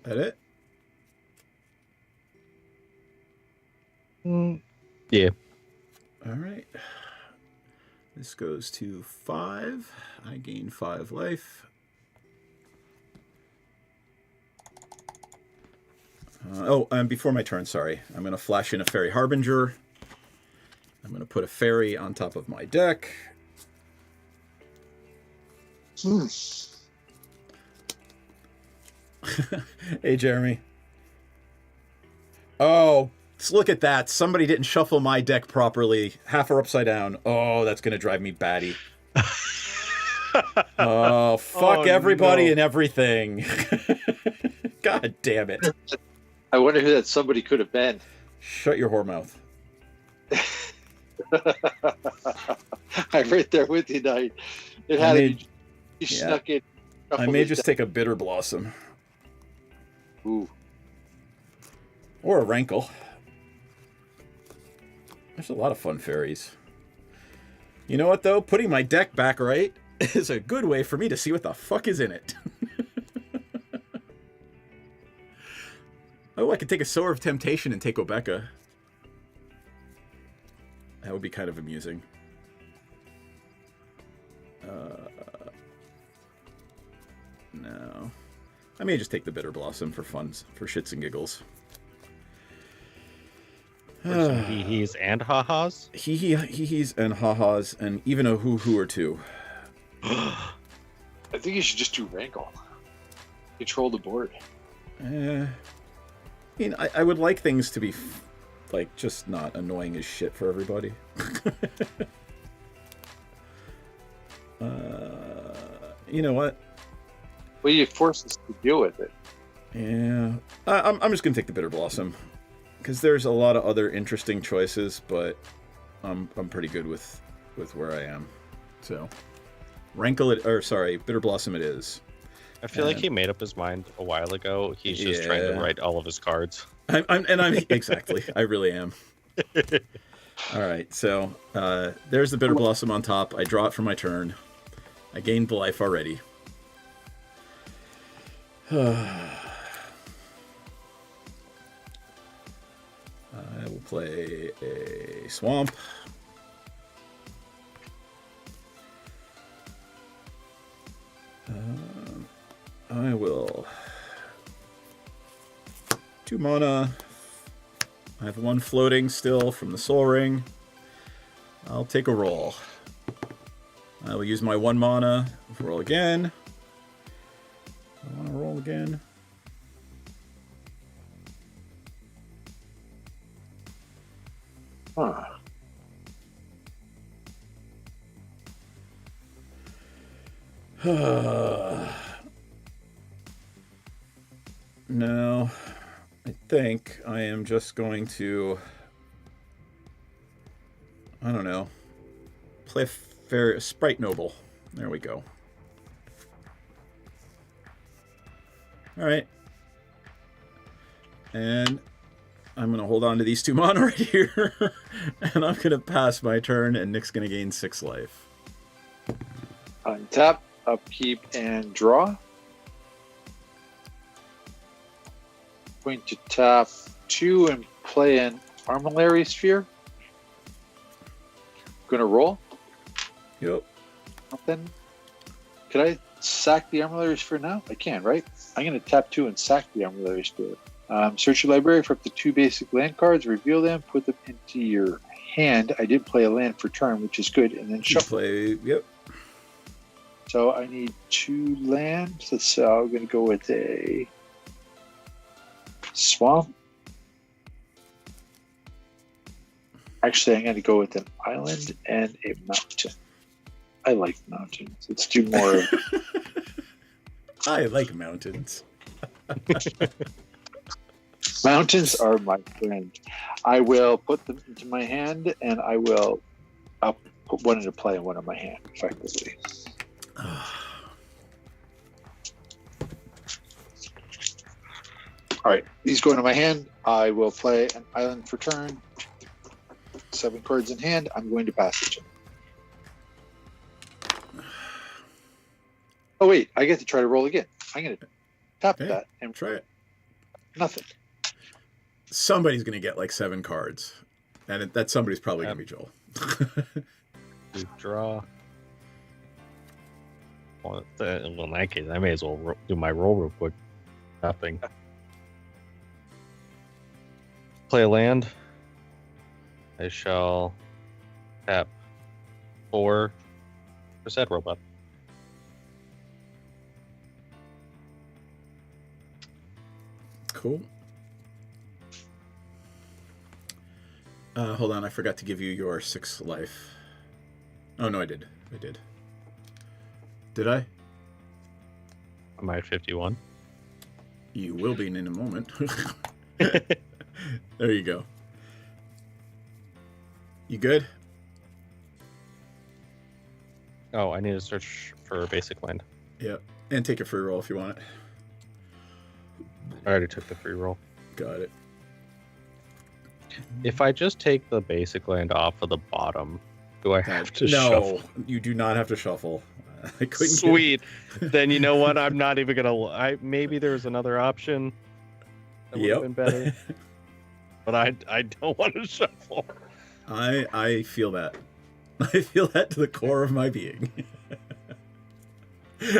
That it? Yeah. All right. This goes to 5. I gain 5 life. And before my turn, sorry. I'm going to flash in a Fairy Harbinger. I'm going to put a fairy on top of my deck. Hey, Jeremy. Oh, look at that. Somebody didn't shuffle my deck properly. Half are upside down. Oh, that's going to drive me batty. Oh, fuck everybody and everything. God damn it. I wonder who that somebody could have been. Shut your whore mouth. I'm right there with you, Knight. It had to be. You snuck in. I may just take a Bitter Blossom. Ooh. Or a Rankle. There's a lot of fun fairies. You know what, though? Putting my deck back right is a good way for me to see what the fuck is in it. Oh, I could take a Sower of Temptation and take Obeka. That would be kind of amusing. No. I may just take the Bitter Blossom for funs, for shits and giggles. Some hee-hees and ha-has? Hee-hees and ha-has, and even a hoo-hoo or two. I think you should just do Rankle. Control the board. I mean, I would like things to be, like, just not annoying as shit for everybody. You know what? Well, you force us to deal with it. Yeah. I'm just going to take the Bitter Blossom. Because there's a lot of other interesting choices, but I'm pretty good with where I am. So, Rankle it, or sorry, Bitter Blossom it is. I feel like he made up his mind a while ago. He's just trying to write all of his cards. I'm exactly. I really am. All right, so there's the Bitter Blossom on top. I draw it for my turn. I gained the life already. I will play a Swamp. I will 2 mana. I have 1 floating still from the Soul Ring. I'll take a roll. I will use my 1 mana. Roll again. I want to roll again. Huh. No, I think I am just going to, I don't know, play a Sprite Noble. There we go. All right. And I'm going to hold on to these 2 mana right here. And I'm going to pass my turn, and Nick's going to gain 6 life. Untap, upkeep, and draw. Going to tap 2 and play an Armillary Sphere. Going to roll. Yep. Then, could I sack the Armillary Sphere now? I can, right? I'm going to tap 2 and sack the Armillary Sphere. Search your library for up to 2 basic land cards, reveal them, put them into your hand. I did play a land for turn, which is good, and then shuffle. Yep. So I need 2 lands. So I'm going to go with a swamp. Actually, I'm going to go with an island and a mountain. I like mountains. Let's do more. I like mountains. Mountains are my friend. I will put them into my hand, and I'll put one into play and one in my hand, effectively. All right, these go into my hand. I will play an island for turn. 7 cards in hand. I'm going to pass it to him. Oh wait, I get to try to roll again. I'm going to tap that and try it. Nothing. Somebody's going to get like 7 cards, and that somebody's probably going to be Joel. Draw. Well, in that case, I may as well do my roll real quick. Nothing. Play a land. I shall tap 4 for said robot. Cool. Hold on, I forgot to give you your 6 life. Oh, no, I did. Did I? Am I at 51? You will be in a moment. There you go. You good? Oh, I need to search for a basic land. Yep. And take a free roll if you want it. I already took the free roll. Got it. If I just take the basic land off of the bottom, do I have to shuffle? No, you do not have to shuffle. I couldn't. Sweet. Then you know what? I'm not even gonna. Maybe there's another option that would have been better. But I don't want to shuffle. I feel that. I feel that to the core of my being.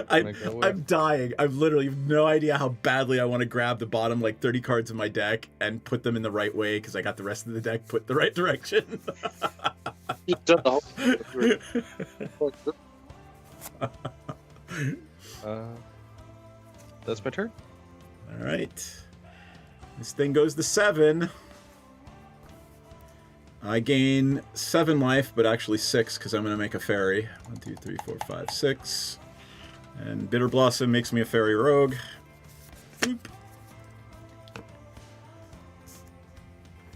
I'm dying. I've literally no idea how badly I want to grab the bottom like 30 cards of my deck and put them in the right way because I got the rest of the deck put the right direction. You've done the whole. That's my turn. All right. This thing goes to 7. I gain 7 life, but actually 6 because I'm going to make a fairy. 1, 2, 3, 4, 5, 6. And Bitter Blossom makes me a fairy rogue. Boop.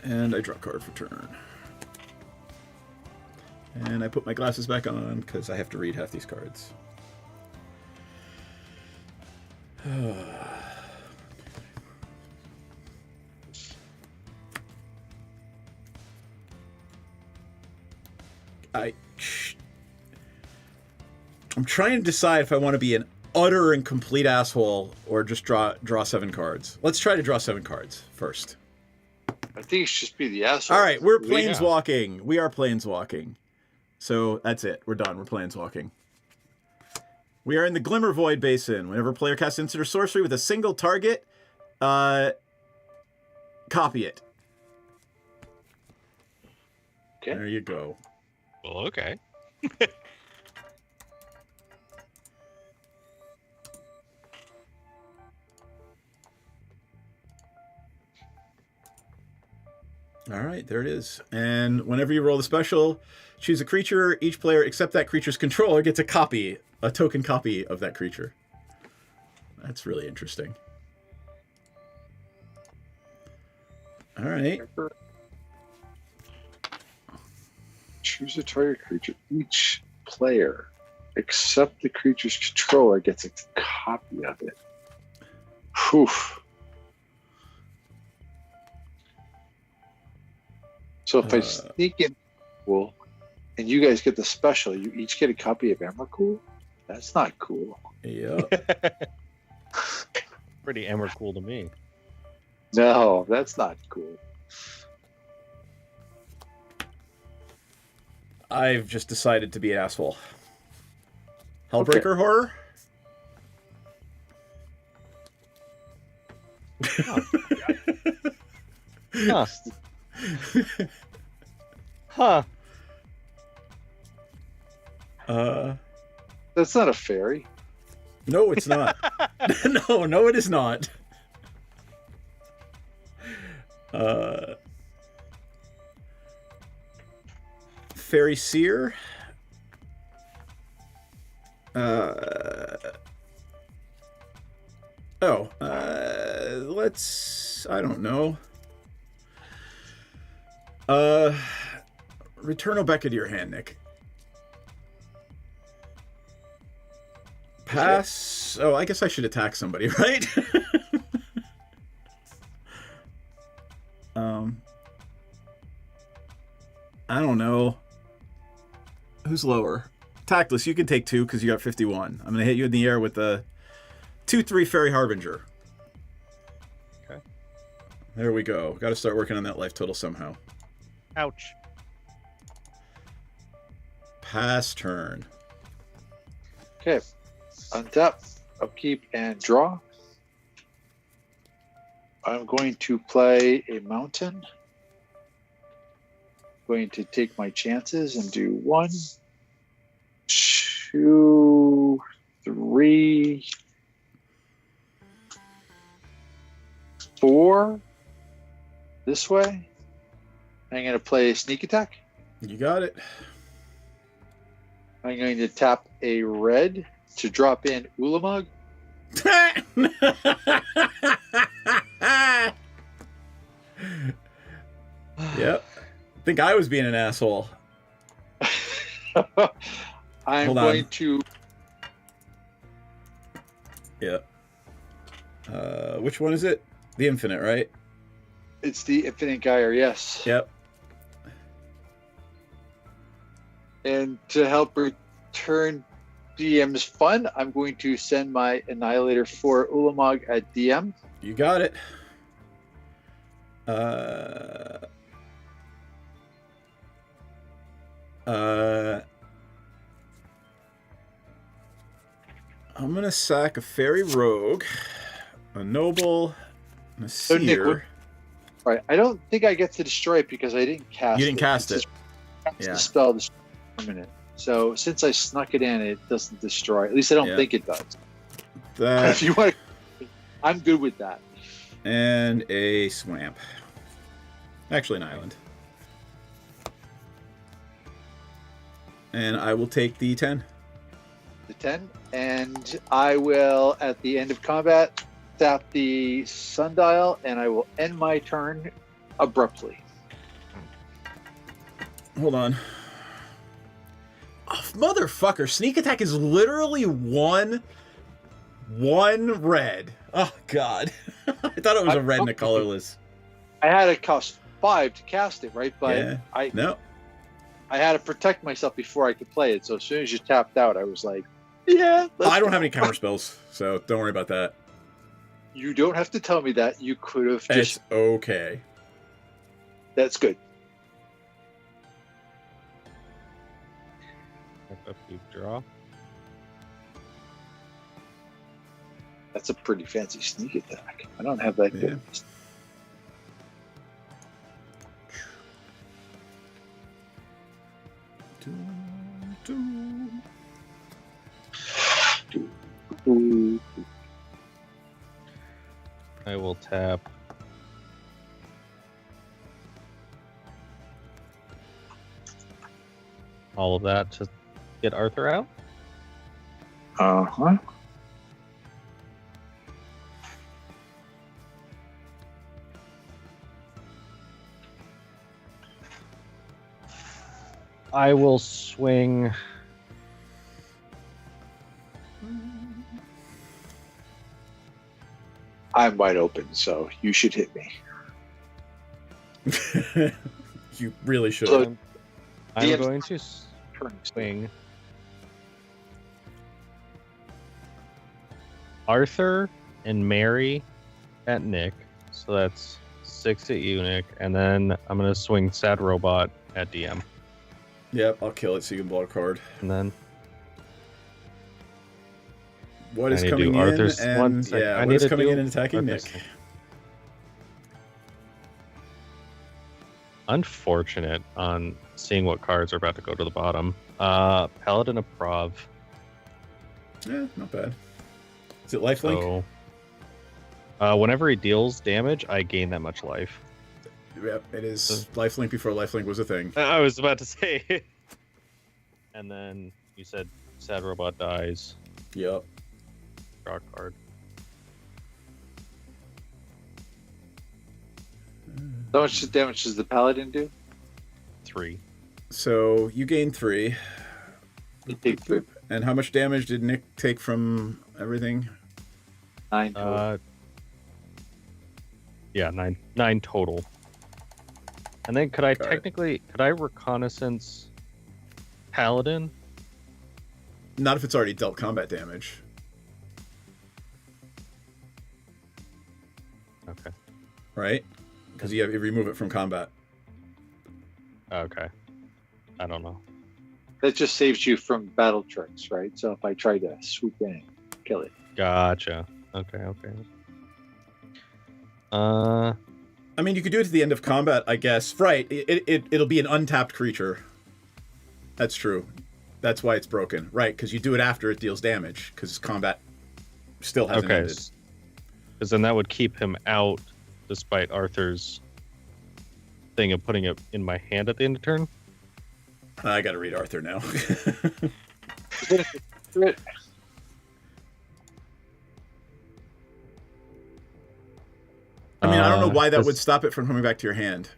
And I draw a card for turn. And I put my glasses back on because I have to read half these cards. I'm trying to decide if I want to be an utter and complete asshole or just draw 7 cards. Let's try to draw 7 cards first. I think it should just be the asshole. All right, we're planeswalking. We are planeswalking. So that's it. We're done. We're planeswalking. We are in the Glimmer Void Basin. Whenever a player casts instant or sorcery with a single target, copy it. Okay. There you go. Well, okay. All right, there it is. And whenever you roll the special, choose a creature. Each player except that creature's controller gets a token copy of that creature. That's really interesting. All right. Choose a target creature. Each player, except the creature's controller, gets a copy of it. Whew. So if I sneak in, well, and you guys get the special, you each get a copy of Emrakul? That's not cool. Yeah. Pretty Emrakul to me. No, that's not cool. I've just decided to be an asshole. Hellbreaker horror? Huh. Huh. That's not a fairy. No, it's not. no, it is not. Fairy Seer. Let's, I don't know. Return Obeka to your hand, Nick. Pass. Oh, I guess I should attack somebody, right? I don't know. Who's lower? Tactless, you can take 2 because you got 51. I'm going to hit you in the air with the 2/3 Fairy Harbinger. Okay. There we go. Got to start working on that life total somehow. Ouch. Pass turn. Okay. Untap, upkeep, and draw. I'm going to play a mountain. Going to take my chances and do 1, 2, 3, 4 this way. I'm going to play sneak attack. You got it. I'm going to tap a red to drop in Ulamog. Yep. I think I was being an asshole. I'm Hold on. going to. Yeah. Which one is it? The Infinite, right? It's the Infinite Gyre, yes. Yep. And to help return DM's fun, I'm going to send my Annihilator for Ulamog at DM. You got it. I'm gonna sack a Fairy Rogue, a Noble, and a So Nick, Seer. Right. I don't think I get to destroy it because I didn't cast it. You didn't cast it. It's Yeah. the spell is permanent. So since I snuck it in, it doesn't destroy. At least I don't Yeah. think it does. That If you want, I'm good with that. and a Swamp. Actually, an island. And I will take the 10. The 10, and I will at the end of combat tap the sundial, and I will end my turn abruptly. Hold on. Oh, motherfucker. Sneak attack is literally one red. Oh, God. I thought it was a red and a colorless. I had it cost 5 to cast it, right? But Yeah. No. I had to protect myself before I could play it. So as soon as you tapped out, I was like, yeah. I don't have any counter spells, so don't worry about that. You don't have to tell me that. You could have just. It's okay. That's good. Upkeep, draw. That's a pretty fancy sneak attack. I don't have that good. I will tap. All of that to get Arthur out. Uh-huh. I will swing. I'm wide open, so you should hit me. You really should. So, I'm going to swing Arthur and Mary at Nick. So that's 6 at you, Nick. And then I'm going to swing Sad Robot at DM. Yep, I'll kill it so you can blow a card. And then what is I need to coming do in? Arthur's And one second. yeah, I what need is to coming do in and attacking Nick? Arthur's thing. Unfortunate on seeing what cards are about to go to the bottom. Paladin of Prov. Yeah, not bad. Is it lifelink? So, whenever he deals damage, I gain that much life. Yep, it is lifelink before lifelink was a thing. I was about to say. And then you said Sad Robot dies. Yep. Draw a card. How much damage does the paladin do? 3. So you gain 3. You take 3. And how much damage did Nick take from everything? 9 total. Yeah, 9 total. And then could I reconnaissance Paladin? Not if it's already dealt combat damage. Okay. Right? Because you remove it from combat. Okay. I don't know. That just saves you from battle tricks, right? So if I try to swoop in, kill it. Gotcha. Okay. I mean, you could do it at the end of combat, I guess. Right. It'll be an untapped creature. That's true. That's why it's broken. Right, because you do it after it deals damage, because combat still hasn't ended. Because then that would keep him out, despite Arthur's thing of putting it in my hand at the end of turn. I gotta read Arthur now. I mean, I don't know why that would stop it from coming back to your hand.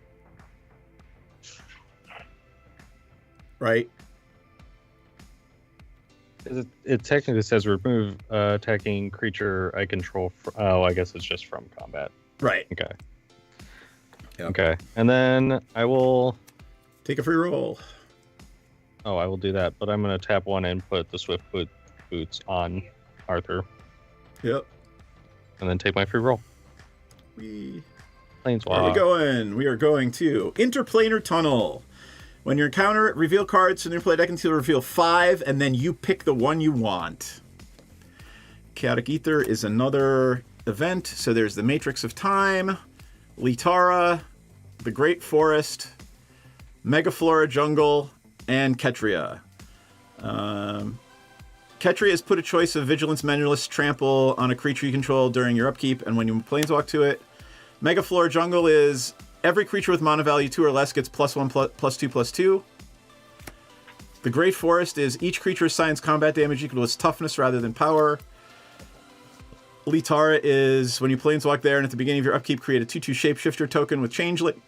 Right? It technically says remove attacking creature I control. I guess it's just from combat. Right. Okay. Yep. Okay. And then I will take a free roll. Oh, I will do that, but I'm going to tap 1 and put the Swift Boots on Arthur. Yep. And then take my free roll. Where are we going? We are going to Interplanar Tunnel. When you encounter it, reveal cards in your play deck until you reveal 5, and then you pick the one you want. Chaotic Ether is another event. So there's the Matrix of Time, Litara, the Great Forest, Megaflora Jungle, and Ketria. Ketria has put a choice of Vigilance, Mentalist, Trample on a creature you control during your upkeep, and when you planeswalk to it. Megaflora Jungle is every creature with mana value 2 or less gets +1/+2/+2. The Great Forest is each creature assigns combat damage equal to its toughness rather than power. Litara is when you planeswalk there and at the beginning of your upkeep, create a 2/2 shapeshifter token with Changeling.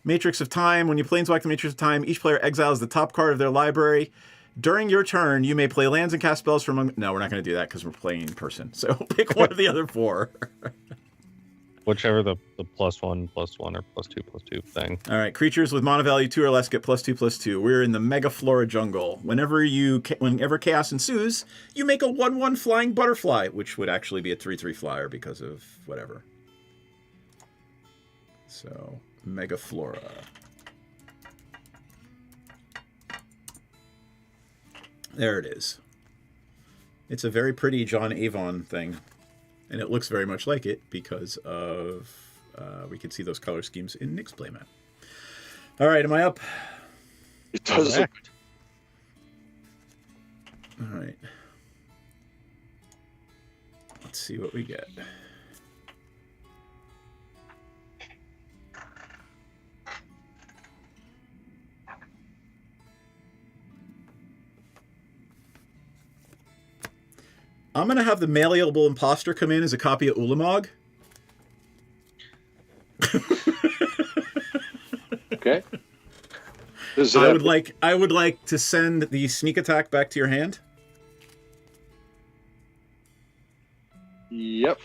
Matrix of Time. When you planeswalk the Matrix of Time, each player exiles the top card of their library. During your turn, you may play lands and cast spells from among... No, we're not going to do that because we're playing in person. So pick one of the other 4. Whichever the +1/+1 or +2/+2 thing. All right. Creatures with mana value 2 or less get +2/+2. We're in the Megaflora Jungle. Whenever chaos ensues, you make a 1/1 flying butterfly, which would actually be a 3/3 flyer because of whatever. So, Megaflora. There it is. It's a very pretty John Avon thing. And it looks very much like it because of... we can see those color schemes in Nick's playmat. All right, am I up? It does look... All right. Let's see what we get. I'm going to have the malleable imposter come in as a copy of Ulamog. Okay. I would like to send the sneak attack back to your hand. Yep.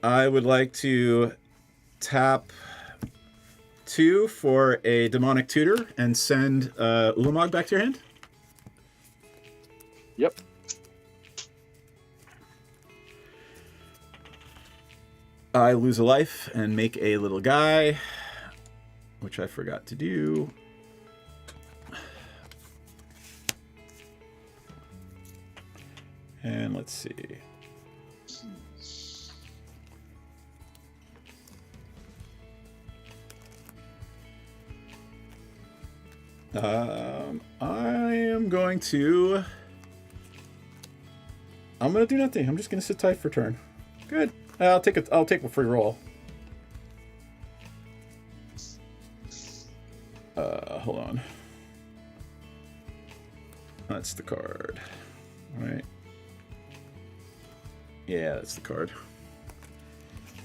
I would like to tap 2 for a demonic tutor and send Ulamog back to your hand. Yep. I lose a life and make a little guy, which I forgot to do. And let's see. I am going to... I'm going to do nothing. I'm just going to sit tight for turn. Good. I'll take a free roll. Hold on. That's the card. All right. Yeah, that's the card.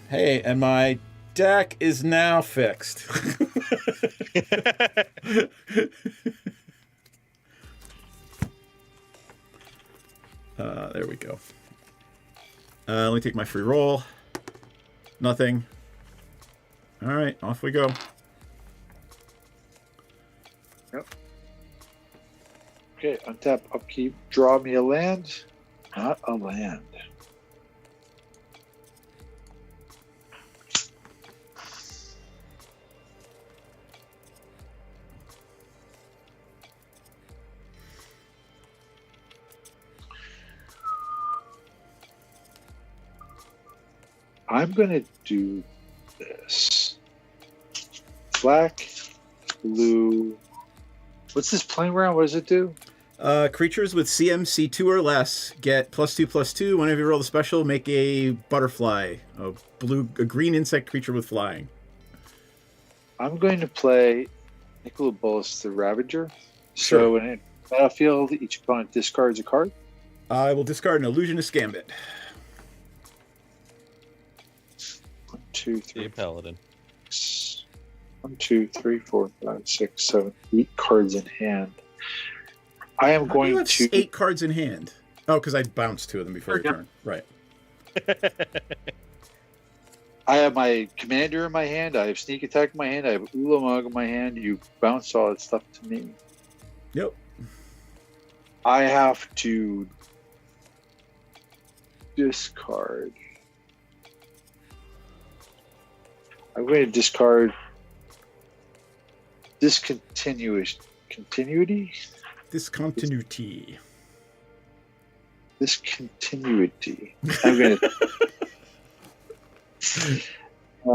Hey, and my deck is now fixed. There we go. Let me take my free roll. Nothing. All right, off we go. Yep. Okay, untap, upkeep, draw me a land. Not a land. I'm going to do this. Black, blue. What's this playing around? What does it do? Creatures with CMC 2 or less get +2/+2. Whenever you roll the special, make a butterfly, a green insect creature with flying. I'm going to play Nicolobulus the Ravager. Sure. So when it battlefield, each opponent discards a card. I will discard an Illusionist Gambit. 1, 2, 3, Paladin. 1, 2, 3, 4, 5, 6, 7, 8 cards in hand. I am going you have to 8 cards in hand. Oh, because I bounced 2 of them before your turn. Right. I have my commander in my hand. I have sneak attack in my hand. I have Ulamog in my hand. You bounce all that stuff to me. Yep. I have to discard. I'm going to discard Discontinuity. Discontinuity. I'm going to.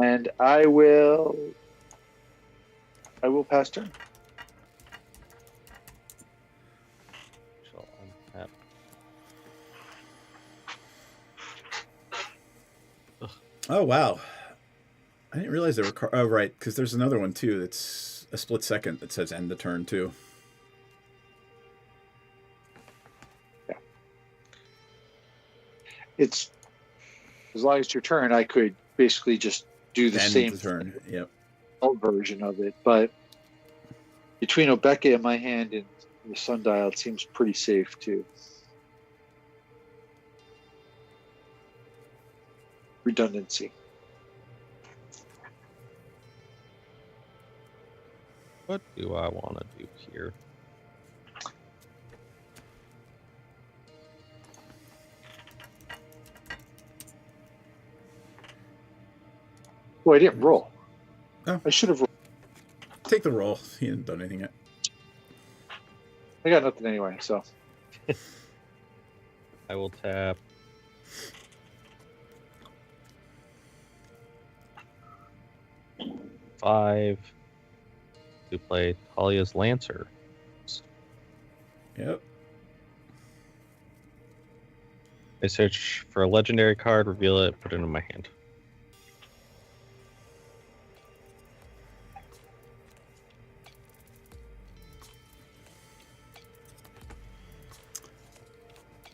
And I will pass turn. Shall untap. Oh, wow. I didn't realize there were oh, right, because there's another one, too, that's a split second that says end the turn, too. Yeah. It's... As long as it's your turn, I could basically just do the End same the turn, yep. version of it. But between Obeka in my hand and the sundial, it seems pretty safe, too. Redundancy. What do I want to do here? Oh, I didn't roll. Oh. I should have rolled. Take the roll. He hasn't done anything yet. I got nothing anyway, so. I will tap. Five to play Talia's Lancer. Yep. I search for a legendary card, reveal it, put it in my hand.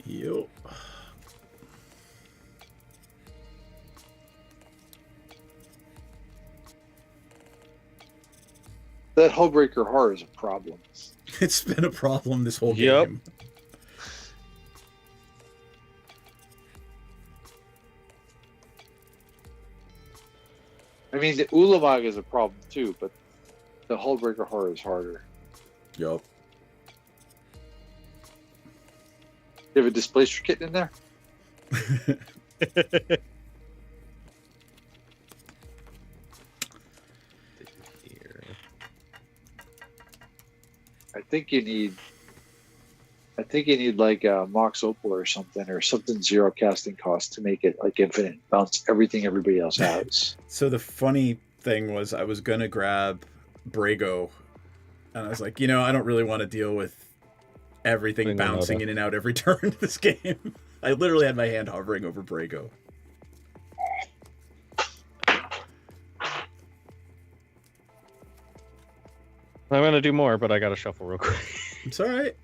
Yep. That Hullbreaker Horror is a problem. It's been a problem this whole Yep. game. I mean, the Ulamog is a problem too, but the Hullbreaker Horror is harder. Yup. You have a Displacer kit in there? I think you need like a Mox Opal or something zero casting cost to make it like infinite, bounce everything everybody else has. So the funny thing was I was going to grab Brago, and I was like, I don't really want to deal with everything bouncing in and out every turn in this game. I literally had my hand hovering over Brago. I'm gonna do more, but I gotta shuffle real quick. It's all right.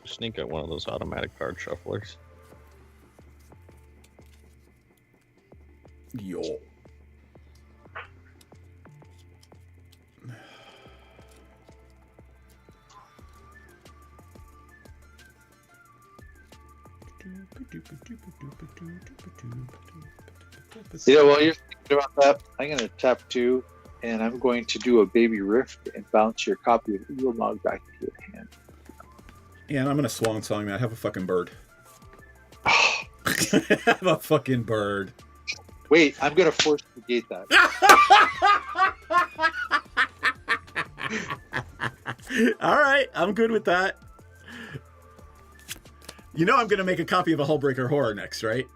Sneak out one of those automatic card shufflers. Yo. While you're thinking about that, I'm going to tap 2, and I'm going to do a Baby Rift and bounce your copy of Ulamog back into your hand. Yeah, and I'm going to swan song that. Have a fucking bird. Have a fucking bird. Wait, I'm going to force negate that. All right, I'm good with that. I'm going to make a copy of a Hullbreaker Horror next, right?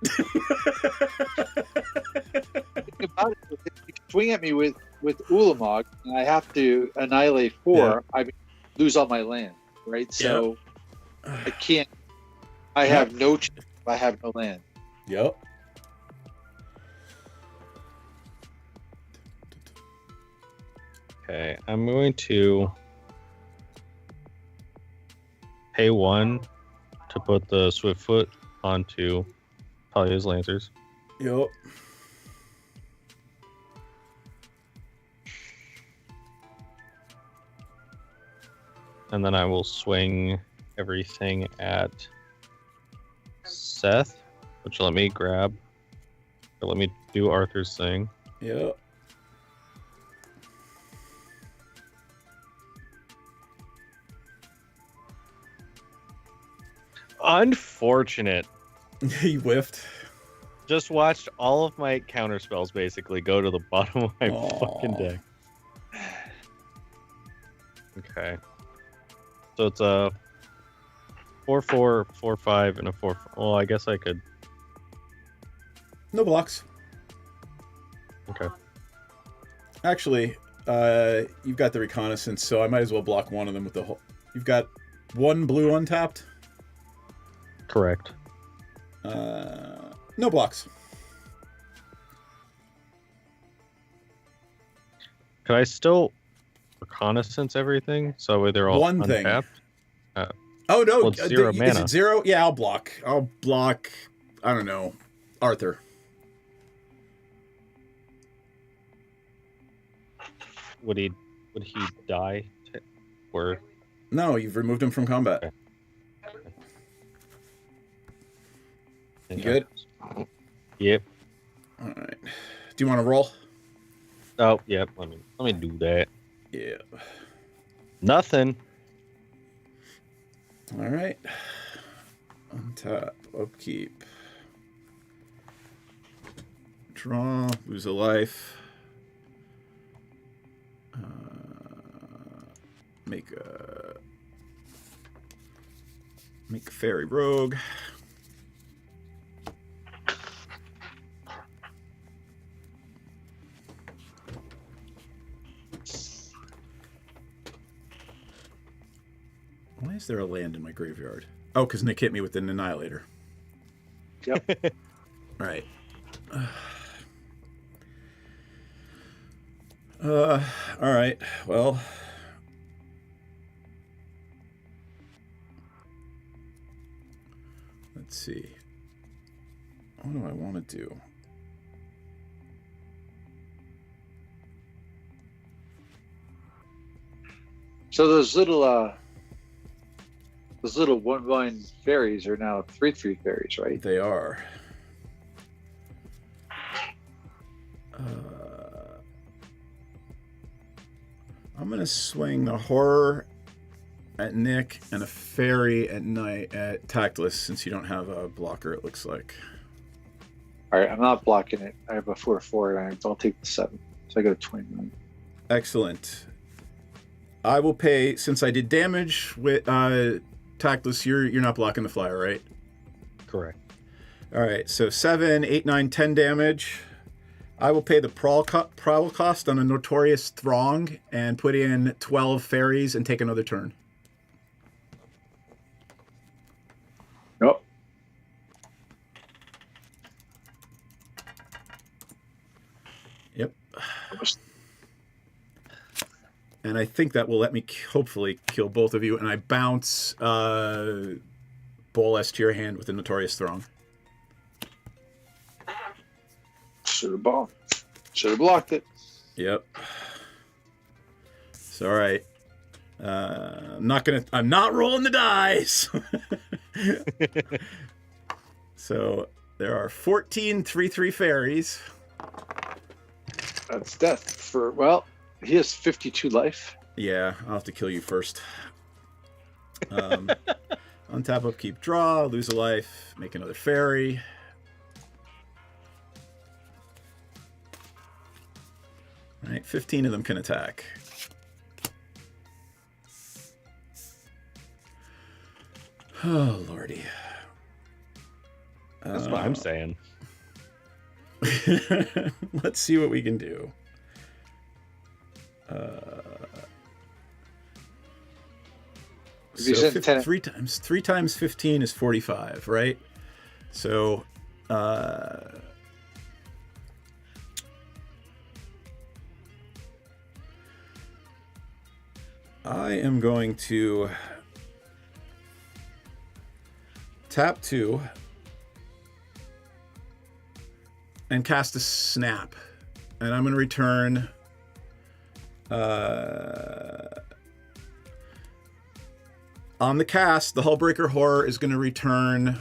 About it, if you swing at me with Ulamog, and I have to annihilate 4, I lose all my land, right? So I can't. I have no chance if I have no land. Yep. Okay, I'm going to pay 1 to put the Swiftfoot onto Talia's Lancers. Yep. And then I will swing everything at Seth, which will let me grab, or let me do Arthur's thing. Yep. Unfortunate. He whiffed. Just watched all of my counter spells basically go to the bottom of my fucking deck. Okay. So it's a 4/4, 4/5, and a 4. Well, I guess I could. No blocks. Okay. Actually, you've got the reconnaissance, so I might as well block one of them with the whole. You've got 1 blue untapped. Correct. No blocks. Could I still reconnaissance everything so they're all One thing. untapped? Oh no! Well, it's 0 Is mana. it 0? Yeah, I'll block. I don't know, Arthur. Would he die? Or No, you've removed him from combat. Okay. You good? Yep. All right. Do you want to roll? Oh, yep. Let me do that. Yeah. Nothing. All right. Untap. Upkeep. Draw. Lose a life. Make a fairy rogue. Why is there a land in my graveyard? Oh, because Nick hit me with an Annihilator. Yep. Right. All right. Well. Let's see. What do I want to do? So those little 1/1 fairies are now 3/3 fairies, right? They are. I'm gonna swing the horror at Nick and a fairy at night at Tactless, since you don't have a blocker. It looks like. All right, I'm not blocking it. I have a 4/4, and I'll take the 7. So I got a 29. Excellent. I will pay, since I did damage with Tactless. You're not blocking the flyer, right? Correct. All right, so 7, 8, 9, 10 damage. I will pay the prowl cost on a Notorious Throng and put in 12 fairies and take another turn. Nope. Yep. And I think that will let me hopefully kill both of you. And I bounce Bolas to your hand with the Notorious Throng. Should have blocked. Should have blocked it. Yep. So all right. I'm not rolling the dice. So there are 14 3/3 fairies. That's death for, well, he has 52 life. Yeah, I'll have to kill you first. Untap, upkeep, draw, lose a life, make another fairy. All right, 15 of them can attack. Oh, lordy. That's what I'm saying. Let's see what we can do. So 3 times 15 is 45, right? So I am going to tap 2 and cast a snap, and I'm going to return on the cast. The Hullbreaker Horror is going to return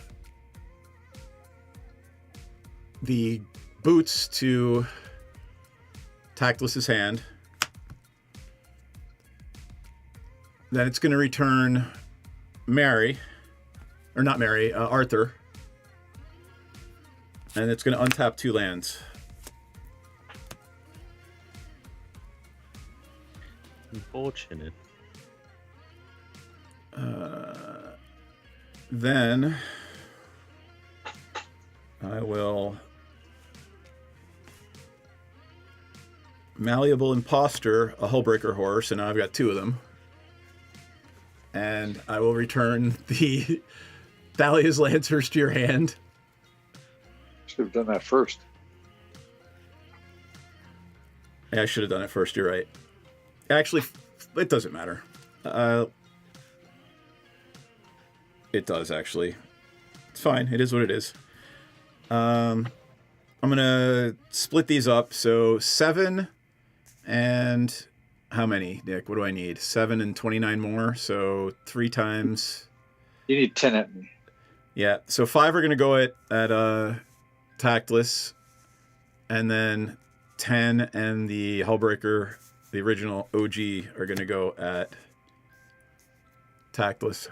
the boots to Tactless's hand. Then it's going to return Arthur. And it's going to untap 2 lands. Unfortunate. Then I will Malleable Imposter a Hullbreaker Horror, so now I've got 2 of them. And I will return the Thalia's Lancers to your hand. Should have done that first. Yeah, I should have done it first, you're right. Actually, it doesn't matter. It does, actually. It's fine. It is what it is. I'm going to split these up. So 7 and... How many, Nick? What do I need? 7 and 29 more. So 3 times... You need 10 at me. Yeah. So 5 are going to go at Tactless. And then 10 and the Hullbreaker, the original OG, are going to go at Tactless.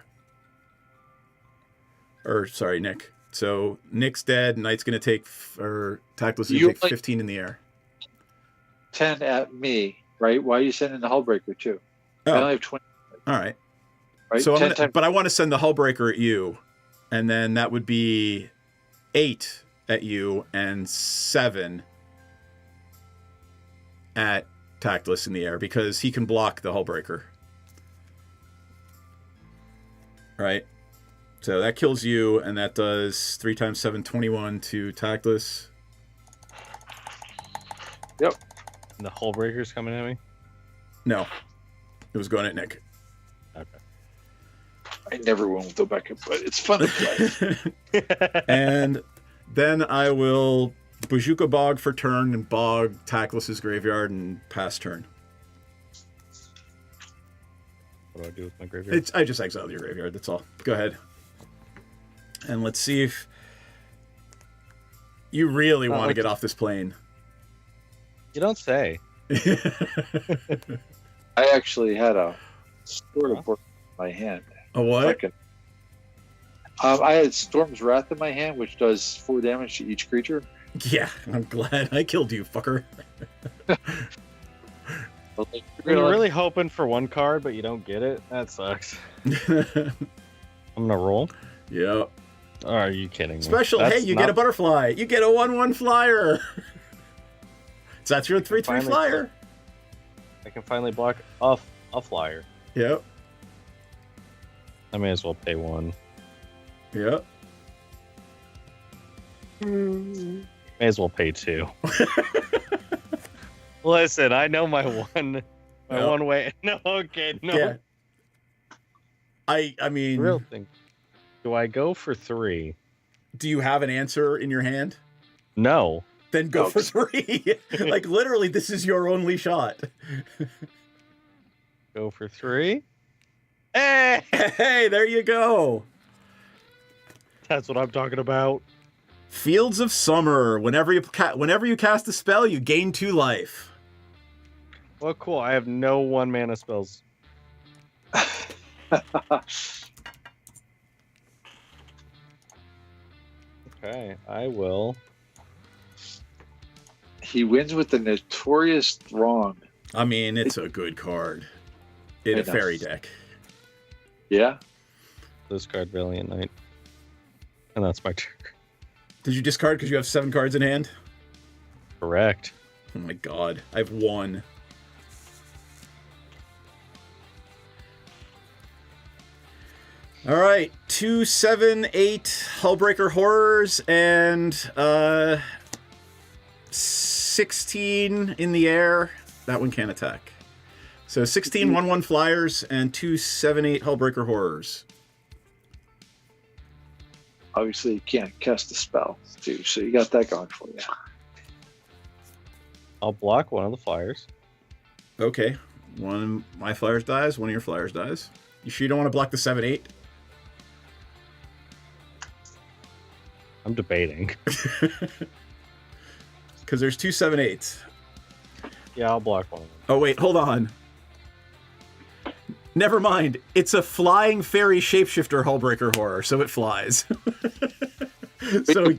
Or, sorry, Nick. So Nick's dead. Knight's going to take... Or Tactless is going to take 15 in the air. 10 at me. Right? Why are you sending the Hullbreaker too? Oh. I only have 20. All right. Right? So but I want to send the Hullbreaker at you, and then that would be 8 at you and 7 at Tactless in the air, because he can block the Hullbreaker. Right? So that kills you, and that does 3 times 7, 21 to Tactless. Yep. And the Hullbreaker's coming at me? No. It was going at Nick. Okay. I never went with the backup, but it's fun to play. And then I will Bojuka Bog for turn and Bog Tactless's graveyard and pass turn. What do I do with my graveyard? I just exiled your graveyard. That's all. Go ahead. And let's see if you really want to get off this plane. You don't say. I actually had a Sword of Fortune in my hand. A what? I had Storm's Wrath in my hand, which does 4 damage to each creature. Yeah, I'm glad I killed you, fucker. You're really hoping for one card, but you don't get it? That sucks. I'm gonna roll. Yep. Oh, are you kidding me? Special, hey, you get a butterfly. You get a 1/1 flyer. So that's your 3/3 flyer. I can finally block a flyer. Yep. I may as well pay 1. Yep. May as well pay 2. Listen, I know my one way. No, okay, no. Yeah. I mean, real thing. Do I go for 3? Do you have an answer in your hand? No. Then go for 3. Like literally, this is your only shot. Go for 3. Hey, hey, there you go. That's what I'm talking about. Fields of Summer. Whenever you cast a spell, you gain 2 life. Well, cool. I have no 1-mana spells. Okay, I will. He wins with the Notorious Throng. I mean, it's a good card in a fairy deck. Yeah. Discard Valiant Knight. And that's my turn. Did you discard because you have 7 cards in hand? Correct. Oh my god. I have 1. Alright. 2, 7, 8 Hullbreaker Horrors and 16 in the air. That one can't attack. So 16 1/1 flyers and 2, 7, 8 Hullbreaker Horrors. Obviously, you can't cast a spell, too, so you got that going for you. I'll block one of the flyers. Okay. One of my flyers dies, one of your flyers dies. You sure you don't want to block the 7, 8? I'm debating. Because there's 2 7, 8s. Yeah, I'll block one of them. Oh, wait, hold on. Never mind. It's a flying fairy shapeshifter Hullbreaker Horror, so it flies. So,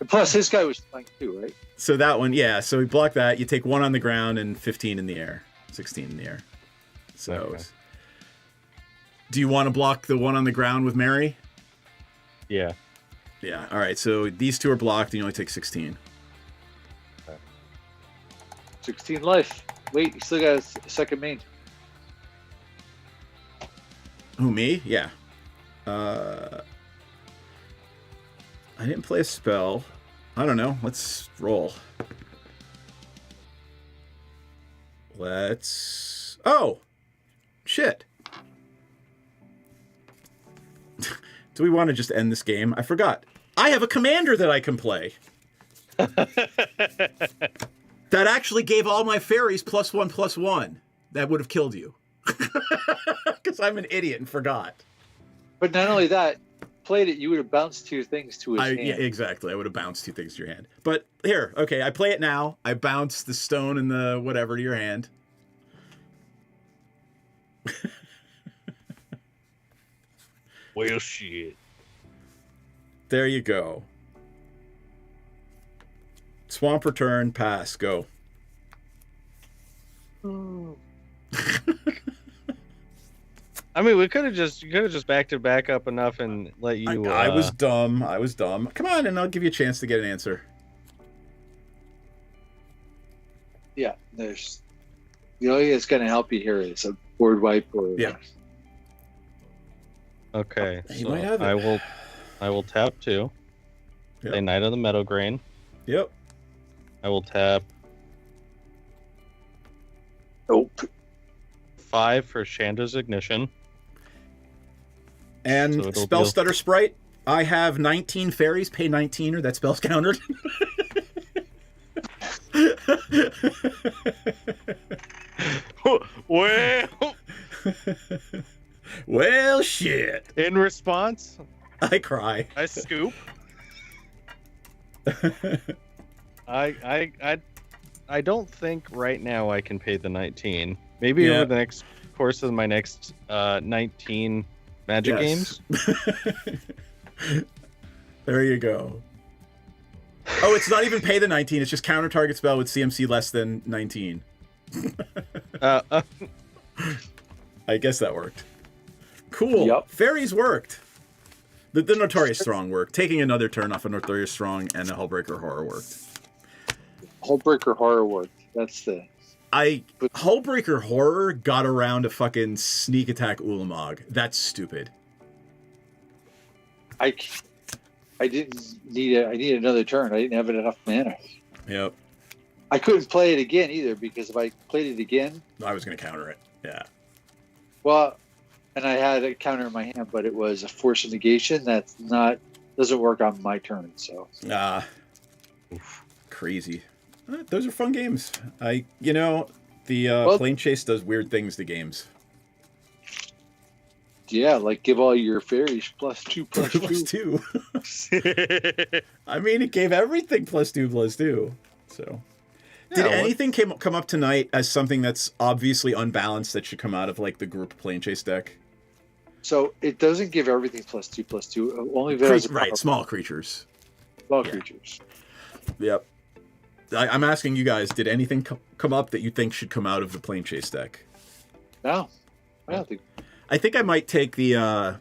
plus, his guy was flying too, right? So that one, yeah. So we block that. You take 1 on the ground and 15 in the air. 16 in the air. So, okay. Do you want to block the 1 on the ground with Mary? Yeah. Yeah. All right. So these 2 are blocked, and you only take 16. Okay. 16 life. Wait, you still got a second main. Who, me? Yeah. I didn't play a spell. I don't know. Let's roll. Let's... Oh! Shit. Do we want to just end this game? I forgot. I have a commander that I can play. That actually gave all my fairies +1/+1. That would have killed you. Because I'm an idiot and forgot. But not only that, played it, you would have bounced 2 things to his hand. Yeah, exactly. I would have bounced 2 things to your hand. But here, okay, I play it now. I bounce the stone and the whatever to your hand. Well, shit. There you go. Swamp return, pass, go. I mean, you could have just backed it back up enough and let you. I was dumb. I was dumb. Come on, and I'll give you a chance to get an answer. Yeah, there's. The only thing that's going to help you here is a board wipe or. Yeah. Okay, You so might have it. I will tap 2. Yep. Play Knight of the Meadow Grain. Yep. I will tap. Nope. 5 for Shanda's Ignition. And So Spell Stutter Sprite. I have 19 fairies. Pay 19 or that spell's countered. Well, Well, shit. In response, I cry. I scoop. I don't think right now I can pay the 19. Maybe over the next course of my next 19 Magic games. There you go. Oh, it's not even pay the 19. It's just counter target spell with CMC less than 19. I guess that worked. Cool. Yep. Fairies worked. The Notorious Throng worked. Taking another turn off a Notorious Throng and the Hullbreaker Horror worked. Hullbreaker Horror worked. That's the... Hullbreaker Horror got around a fucking sneak attack Ulamog. That's stupid. I didn't need I needed another turn. I didn't have enough mana. Yep. I couldn't play it again either because if I played it again, I was going to counter it. Yeah. Well, and I had a counter in my hand, but it was a force of negation. That's not doesn't work on my turn. So crazy. Those are fun games. The Planechase does weird things to games. Yeah, like give all your fairies +2, +2. I mean, it gave everything +2, +2. So, did anything come up tonight as something that's obviously unbalanced that should come out of like the group Planechase deck? So it doesn't give everything +2, +2. Only if it has right, small creatures. Small creatures. Yep. I'm asking you guys, did anything come up that you think should come out of the Planechase deck? No, I don't think. I think I might take the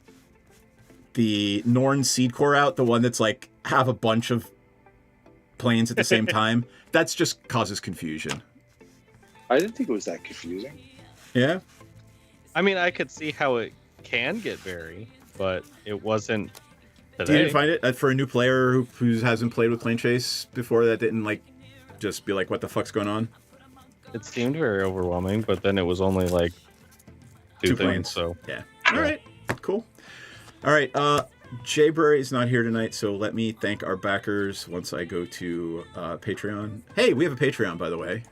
Norn Seed Core out, the one that's like have a bunch of planes at the same time. That's just causes confusion. I didn't think it was that confusing. Yeah. I mean, I could see how it can get very, but it wasn't today. You didn't find it for a new player who hasn't played with Planechase before, that didn't like just be like, what the fuck's going on? It seemed very overwhelming, but then it was only like two planes. So yeah. All right. Cool. All right. Jay Burry is not here tonight, so let me thank our backers once I go to Patreon. Hey, we have a Patreon, by the way.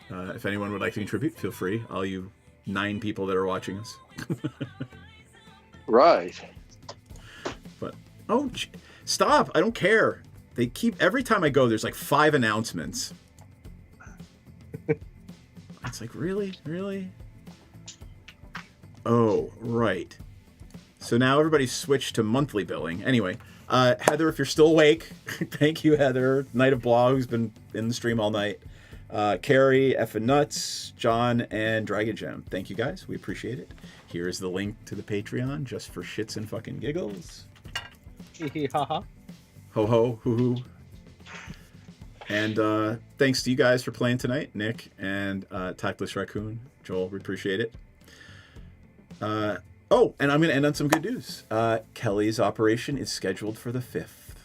If anyone would like to contribute, feel free. All you 9 people that are watching us. Right. But stop! I don't care. They keep every time I go. There's like 5 announcements. It's like really. Oh, right. So now everybody's switched to monthly billing. Anyway, Heather, if you're still awake, thank you, Heather. Night of Blah, who's been in the stream all night. Carrie, Effin' Nuts, John, and Dragon Gem. Thank you, guys. We appreciate it. Here is the link to the Patreon, just for shits and fucking giggles. Haha. Ho ho, hoo hoo. And thanks to you guys for playing tonight, Nick and Tactless Raccoon. Joel, we appreciate it. And I'm going to end on some good news. Kelly's operation is scheduled for the 5th.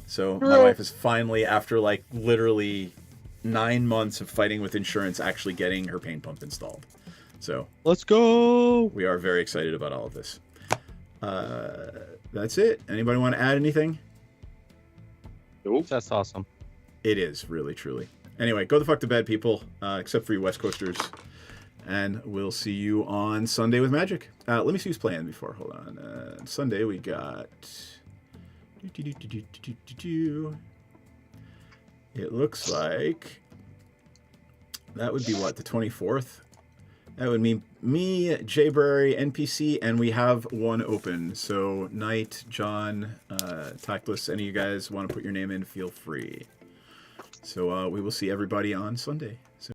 So my wife is finally, after like literally 9 months of fighting with insurance, actually getting her pain pump installed. So let's go. We are very excited about all of this. That's it. Anybody want to add anything? Nope. That's awesome. It is, really, truly. Anyway, go the fuck to bed, people, except for you West Coasters. And we'll see you on Sunday with Magic. Let me see who's playing before. Hold on. Sunday we got... It looks like... That would be what, the 24th? That would mean me, Jay Burry, NPC, and we have one open. So, Knight, John, Tactless, any of you guys want to put your name in, feel free. So we will see everybody on Sunday.